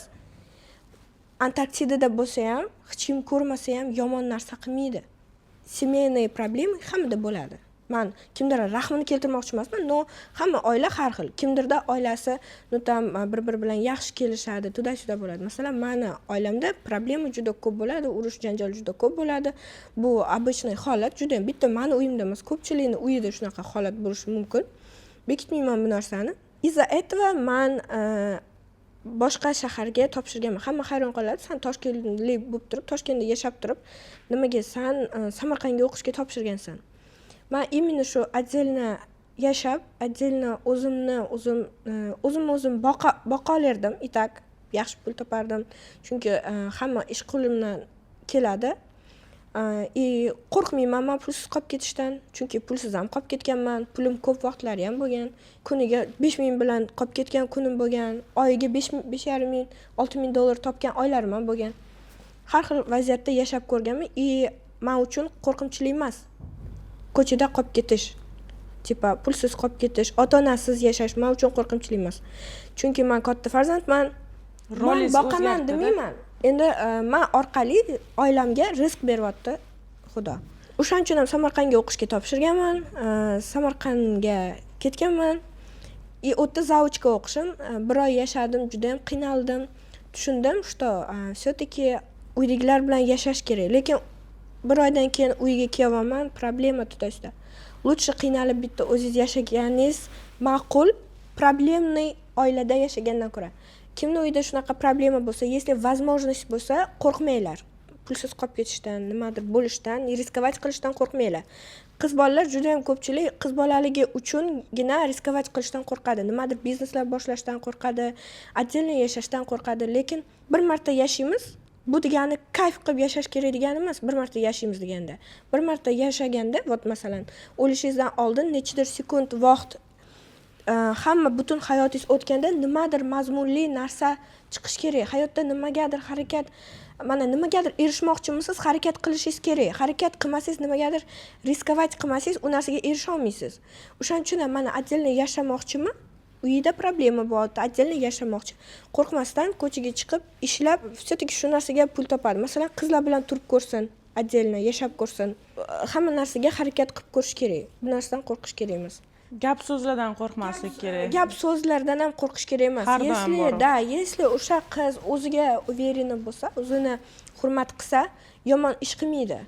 Speaker 1: Antarktidada bo'lsa ham, hech kim ko'rmasa ham yomon narsa qilmaydi. Семейный problema hammada bo'ladi. Men kimdir rahmini keltirmoqchi emasman, no hamma oila har xil. Kimdirda oilasi tam bir-biri bilan yaxshi kelishadi, to'da-shuda bo'ladi. Masalan, meni oilamda problema juda ko'p bo'ladi, urush janjal juda ko'p bo'ladi. Bu обычный holat, juda ham bitta meni uyimda emas, ko'pchilikning uyida shunaqa holat bo'lishi mumkin. Bekitmayman bu narsani. Из-за этого men boshqa shaharga topshirganman. Hamma hayron qoladi. Sen Toshkentlik bo'lib turib, Toshkentda yashab turib, nimaga sen Samarqandga o'qishga topshirgansan? Men именно shu отдельно yashab, отдельно o'zim boqa olardim. Itak yaxshi pul topardim. Chunki hamma ish qo'limdan keladi. Qo'rqmayman men pulsiz qolib ketishdan. Chunki pulsiz ham qolib ketganman. Pulim ko'p vaqtlari ham bo'lgan. Kuniga 5000 bilan qolib ketgan kunim bo'lgan. Oyiga 5,5 ming, 6,000 dollar topgan oylarim ham bo'lgan. Har xil vaziyatda yashab ko'rganman. Men uchun qo'rqinchli emas. Ko'chada qolib ketish, tipa pulsiz qolib ketish, ota-onasiz yashash men uchun qo'rqinchli emas. Chunki men katta farzandman,
Speaker 2: Rolingiz
Speaker 1: boqaman demayman. Endi men orqali oilamga rizq beryapti Xudo. O'shaning uchun ham Samarqandga o'qishga topshirganman. Samarqandga ketganman. O'tda zavuchga o'qishim, bir oy yashadim, juda ham qiynaldim. Tushundim, что все-таки uydagilar bilan yashash kerak. Lekin bir oydan keyin uyga kelyapman, problema tutashda. Lutshi qiynalib bitta o'zingiz yashaganingiz ma'qul, problemli oilada yashagandan ko'ra. Kimning uyida shunaqa problema bo'lsa, если возможность bo'lsa, qo'rqmanglar. Pulsiz qolib ketishdan, nimadir bo'lishdan, riskovat qilishdan qo'rqmanglar. Qiz bolalar juda ham ko'pchilik qiz bolaligi uchungina riskovat qilishdan qo'rqadi. Nimadir bizneslar boshlashdan qo'rqadi, отдельно yashashdan qo'rqadi. Lekin bir marta yashaymiz. Bu degani kayf qilib yashash kerak degani emas, bir marta yashaymiz deganda. Bir marta yashaganda, masalan, o'lishingizdan oldin nechidir sekund vaqt hamma butun hayotingiz o'tganda nimadir mazmunli narsa chiqish kerak. Hayotda nimagadir harakat, mana nimagadir erishmoqchimisiz, harakat qilishingiz kerak. Harakat qilmasangiz, nimagadir riskovat qilmasangiz, u narsaga erisha olmaysiz. O'shaning uchun ham mana отдельно yashamoqchiman. Uyida problema bo'lyapti, отдельно yashamoqchi. Qo'rqmasdan ko'chaga chiqib, ishlab, все-таки shu narsaga pul topadi. Masalan, qizlar bilan turib ko'rsin, отдельно yashab ko'rsin. Hamma narsaga harakat qilib ko'rish kerak. Bu narsadan qo'rqish kerak emas.
Speaker 2: Gap so'zlardan qo'rqmaslik kerak.
Speaker 1: Gap so'zlardan ham qo'rqish kerak emas. Если o'sha qiz o'ziga uverena bo'lsa, o'zini hurmat qilsa, yomon ish qilmaydi.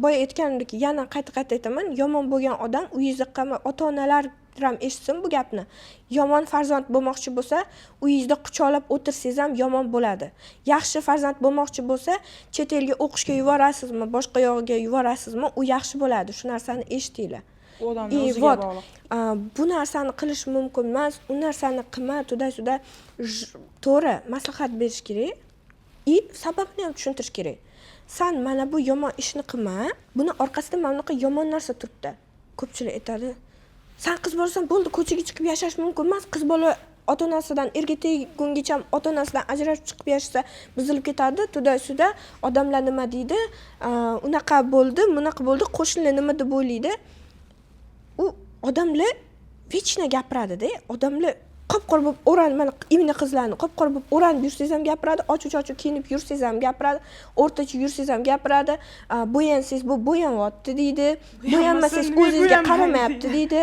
Speaker 1: Boya aytganimdek, yana qayta aytaman, yomon bo'lgan odam uyingizda ota-onalar ham eshitsin bu gapni. Yomon farzand bo'lmoqchi bo'lsa, uyingizda quchoqlab o'tirsangiz ham yomon bo'ladi. Yaxshi farzand bo'lmoqchi bo'lsa, chet elga o'qishga yuborasizmi, boshqa yoqqa yuborasizmi, u yaxshi bo'ladi. Shu narsani eshitinglar.
Speaker 2: Odamning o'ziga bog'liq.
Speaker 1: Bu narsani qilish mumkin emas, u narsani qilma, to'da to'g'ri maslahat berish kerak. Sababni ham tushuntirish kerak. Sen mana bu yomon ishni qilma, buni orqasida mana bunaqa yomon narsa turibdi. Ko'pchilik aytadi, sen qiz bolasan, bo'ldi, ko'chaga chiqib yashash mumkin emas. Qiz bola ota-onasidan erga tegungacha ota-onasidan ajrashib chiqib yashasa, buzilib ketadi. To'da odamlar nima deydi? Unaqa bo'ldi, bunaqa bo'ldi, qo'shnilar nima deb o'ylaydi? U odamlar vechna gapiradi-da. Odamlar qop-qora bo'lib o'ranib, mana imni qizlarni qop-qora bo'lib o'ranib yursangiz ham gapiradi, ochiq-ochiq kiyinib yursangiz ham gapiradi, o'rtacha yursangiz ham gapiradi, bo'yansangiz bu bo'yanyapti deydi, bo'yanmasangiz o'zingizga qaramayapti deydi,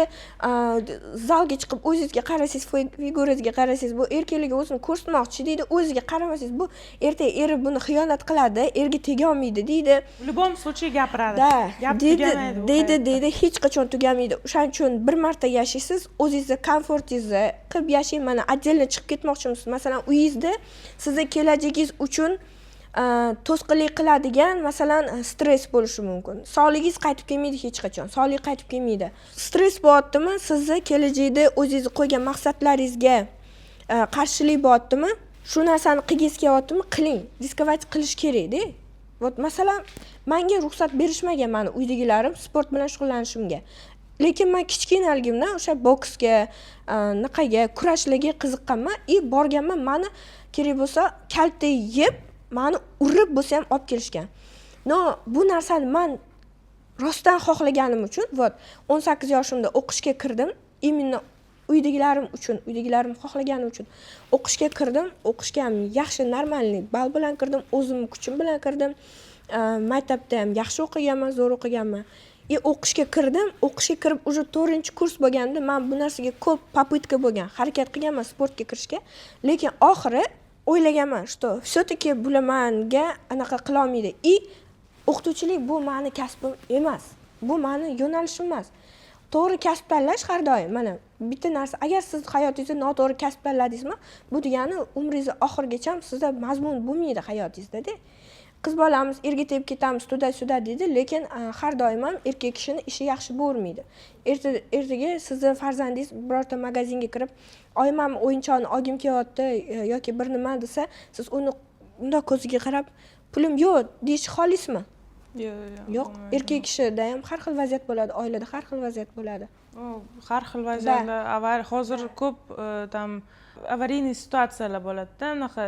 Speaker 1: zalga chiqib o'zingizga qarasangiz, figurangizga qarasangiz, bu erkaklarga o'zini ko'rsatmoqchi deydi, o'zingizga qaramasangiz, bu ertaga eri buni xiyonat qiladi, erga tega olmaydi deydi.
Speaker 2: В любом случае gapiradi.
Speaker 1: Gap deydi, hech qachon tugamaydi. O'shaning uchun bir marta yashaysiz, o'zingizni komfortingizni qilib yashang. Mana отдельно chiqib ketmoqchimisiz? Masalan, uyingizda sizni kelajagingiz uchun to'sqinlik qiladigan, masalan, stress bo'lishi mumkin. Sog'ligingiz qaytib kelmaydi hech qachon. Sog'lik qaytib kelmaydi. Stress bo'lyaptimi? Sizni kelajakda o'zingiz qo'ygan maqsadlaringizga qarshilik bo'lyaptimi? Shu narsani qilgingiz kelyaptimi? Qiling. Riskovat qilish kerak-da. Masalan, menga ruxsat berishmagan meni uydagilarim sport bilan shug'ullanishimga. Lekin men kichkinaligimdan o'sha boksga, naqaga, kurashlarga qiziqqanman. Borganman, meni kerak bo'lsa kalta yeb, meni urib bo'lsa ham olib kelishgan. No, bu narsani men rostdan xohlaganim uchun, 18 yoshimda o'qishga kirdim. Именно uydagilarim xohlagani uchun o'qishga kirdim. O'qishga ham yaxshi normalniy ball bilan kirdim, o'zim kuchim bilan kirdim. Maktabda ham yaxshi o'qiganman, zo'r o'qiganman. O'qishga kirdim. O'qishga kirib уже 4-kurs bo'lganda men bu narsaga ko'p попытка bo'lgan, harakat qilganman sportga kirishga. Lekin oxiri o'ylaganman, что все-таки bularmanga anaqa qila olmaydi. O'qituvchilik bu meni kasbim emas. Bu meni yo'nalishim emas. To'g'ri kasb tanlash har doim. Mana bitta narsa, agar siz hayotingizda noto'g'ri kasb tanladingizmi, bu degani umringiz oxirigacha sizda mazmun bo'lmaydi hayotingizda-da. Qiz bolamiz erga tegib ketamiz, to'da deydi, lekin har doim ham erkak kishini ishi yaxshi bo'lmaydi. Ertaga sizni farzandingiz birorta magazinga kirib, "Oyim o'yinchoqni olgim kelyapti" yoki bir nima desa, siz uni unda ko'ziga qarab, "Pulim yo'q" deyish xolismi? Yo'q. Erkak kishida ham har xil vaziyat bo'ladi, oilada har xil vaziyat bo'ladi.
Speaker 2: Har xil vaziyatlar, hozir ko'p tam avariyniy situatsiyalar bo'ladida, anaqa,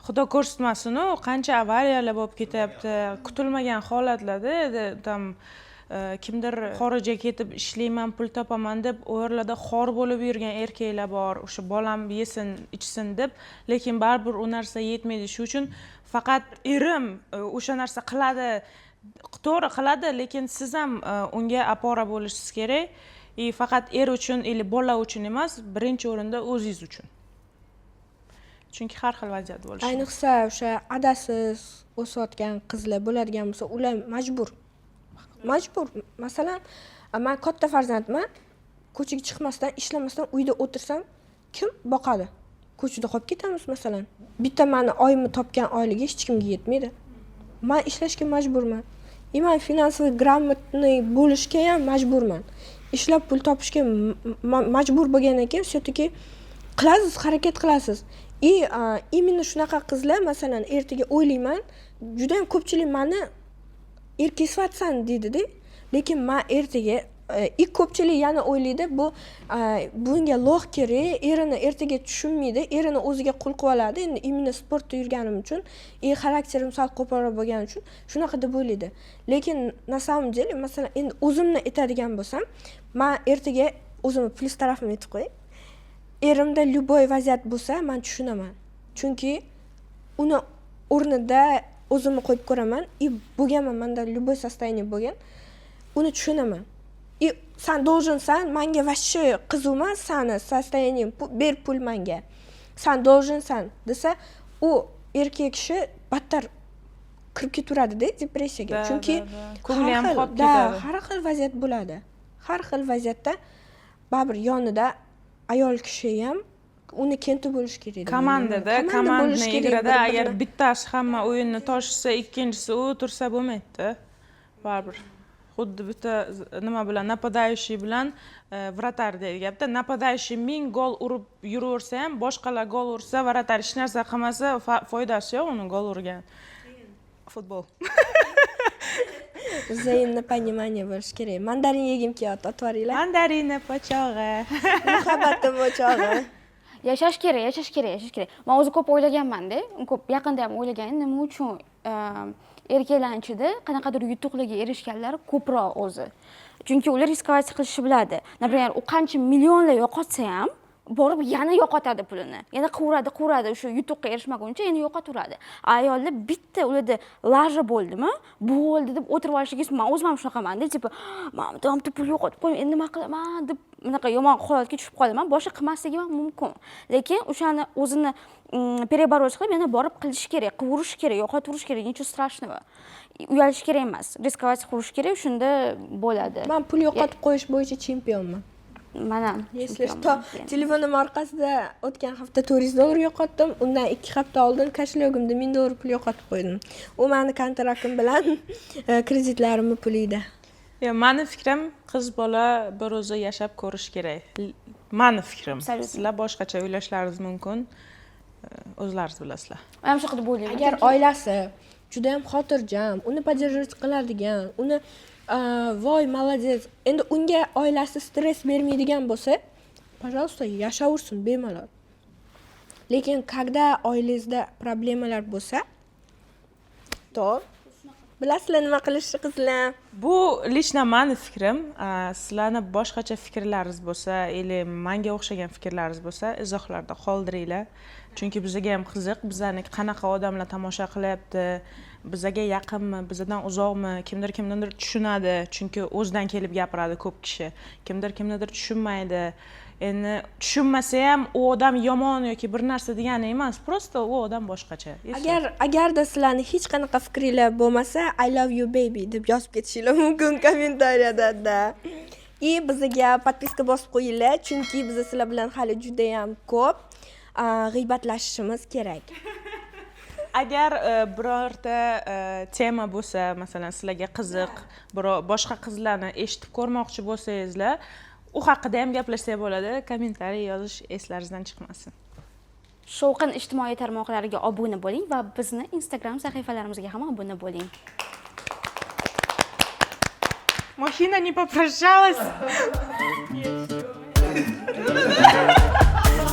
Speaker 2: xudo ko'rsatmasin, qancha avariyalar bo'lib ketyapti, kutilmagan holatlarda, tam kimdir xorijga ketib ishlayman, pul topaman deb u yerlarda xor bo'lib yurgan erkaklar bor, o'sha bolam yesin, ichsin deb, lekin baribir u narsa yetmaydi. Shuning uchun faqat erim o'sha narsa qiladi, to'g'ri qiladi, lekin siz ham unga opora bo'lishingiz kerak. Faqat er uchun, bola uchun emas, birinchi o'rinda o'zingiz uchun. Chunki har xil vaziyat bo'lishi.
Speaker 1: Ayniqsa o'sha adasiz o'sayotgan qizlar bo'ladigan bo'lsa, ular majbur. Masalan, men katta farzandman. Ko'chaga chiqmasdan, ishlamasdan uyda o'tirsam, kim boqadi? Ko'chada qolib ketamiz masalan. Bitta meni oyimni topgan oyliga hech kimga yetmaydi. Men ishlashga majburman. Men finansiy gрамотный bo'lishga ham majburman. Ishlab pul topishga majbur bo'lgandan keyin все-таки qilasiz, harakat qilasiz. Именно shunaqa qizlar masalan ertaga o'ylayman, juda ham ko'pchilik meni erkak sifatsan deydi-da, lekin men ertaga ko'pchilik yana o'ylaydi, bunga loh kerak, erini ertaga tushunmaydi, erini o'ziga qul qilib oladi. Endi imенно sportda yurganim uchun, xarakterim sal qo'polroq bo'lgani uchun shunaqa deb o'ylaydi. Lekin na samом деле, masalan, endi o'zimni aytadigan bo'lsam, men ertaga o'zimni plyus tarafimni aytib qo'yay. Erimda любой vaziyat bo'lsa, men tushunaman. Chunki uni o'rnida o'zimni qo'yib ko'raman, bo'lganman, menda любой состояние bo'lgan. Uni tushunaman. Sen долженsan, menga вообще qiziq emas, seni состояниең, ber pul menga. Sen долженsan desa, u erkak kishi battar kirib ketaveradi-da depressiyaga. Chunki
Speaker 2: ko'ngli ham qolib ketadi.
Speaker 1: Har xil vaziyat bo'ladi. Har xil vaziyatda baribir yonida ayol kishi ham uni kenti bo'lish kerak.
Speaker 2: Komandani igrada agar bittasi hamma o'yinni toshsa, ikkinchisi u tursa bo'lmaydi-da. Baribir. Xuddi bitta nima bilan, нападающий bilan vratar deyapti. Нападающий 1000 gol urib yuraversa ham, boshqalar gol ursa, vratar hech narsa qilmasa, foydasi yo'q uni gol urgan. Futbol.
Speaker 1: Взаимное понимание bo'lish kerak. Mandarin yegim kelyapti, otvoringlar.
Speaker 2: Mandarina pochog'i.
Speaker 1: Muhabbatim pochog'i.
Speaker 4: Yashash kerak. Men o'zi ko'p o'ylaganman-da, ko'p yaqinda ham o'ylagan, nima uchun erkaklar ichida qanaqadir yutuqlarga erishganlar ko'proq o'zi. Chunki ular riskovatsiya qilishni biladi. Например, u qancha millionlar yo'qotsa ham, borib yana yo'qotadi pulini. Yana quvuradi, o'sha yutuqqa erishmaguncha yana yo'qotaveradi. Ayollar bitta ularda laja bo'ldimi? Bo'ldi deb o'tirib olishingiz, men o'zim ham shunaqaman-da, tipo, "Men bitta pul yo'qotib qo'ydim, endi nima qilaman?" deb bunaqa yomon holatga tushib qolaman. Boshqa qilmasligim ham mumkin. Lekin o'shani o'zini перебороть qilib, yana borib qilish kerak, quvurish kerak, yo'qotirish kerak, nechun strashnoy. Uyalish kerak emas, riskovatsiya qilish kerak, shunda bo'ladi.
Speaker 1: Men pul yo'qotib qo'yish bo'yicha chempionman.
Speaker 4: Mana,
Speaker 1: Если что, telefonim orqasida o'tgan hafta $400 yo'qotdim. Undan 2 hafta oldin kashlogimda $1000 pul yo'qotib qo'ydim. U meni kontraktim bilan kreditlarimni pulida.
Speaker 2: Meni fikrim, qiz bola bir o'zi yashab ko'rish kerak. Meni fikrim. Sizlar boshqacha o'ylashlaringiz mumkin. O'zlaringiz bilasizlar.
Speaker 4: Men ham shunaqa deb o'ylayman.
Speaker 1: Agar oilasi juda ham xotirjam, uni поддерживать qiladigan, uni voy молодец. Endi unga oilasi stress bermaydigan bo'lsa, пожалуйста, yashaversin bemalol. Lekin когда oilangizda problemalar bo'lsa, to Bilasizlar nima qilishni qizlar?
Speaker 2: Bu lично mani fikrim. Sizlarni boshqacha fikrlaringiz bo'lsa, или menga o'xshagan fikrlaringiz bo'lsa, izohlarda qoldiringlar. Chunki bizga ham qiziq, bizlarni qanaqa odamlar tomosha qilyapti, bizga yaqinmi, bizdan uzoqmi, kimnidir tushunadi, chunki o'zidan kelib gapiradi ko'p kishi. Kimnidir tushunmaydi. Endi tushunmasa ham u odam yomon yoki bir narsa degani emas, просто u odam boshqacha.
Speaker 1: Agarda sizlarni hech qanaqa fikringlar bo'lmasa, I love you baby deb yozib ketishinglar mumkin kommentariyada. Bizga podpiska bosib qo'yinglar, chunki biz sizlar bilan hali juda ham ko'p g'iybatlashishimiz kerak.
Speaker 2: Agar birorta tema bo'lsa, masalan, sizlarga qiziq, boshqa qizlarni eshitib ko'rmoqchi bo'lsangizlar, u haqida ham gaplashsak bo'ladi. Kommentariy yozish eslaringizdan chiqmasin.
Speaker 4: Shovqin ijtimoiy tarmoqlariga obuna bo'ling va bizni Instagram sahifalarimizga ham obuna bo'ling.
Speaker 2: Mashina не попрощалась.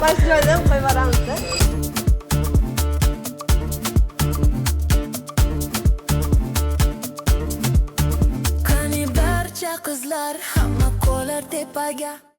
Speaker 1: Boshqadan qo'yib yuboramiz-da.
Speaker 5: Qani barcha qizlar hamma qo'lar tepaga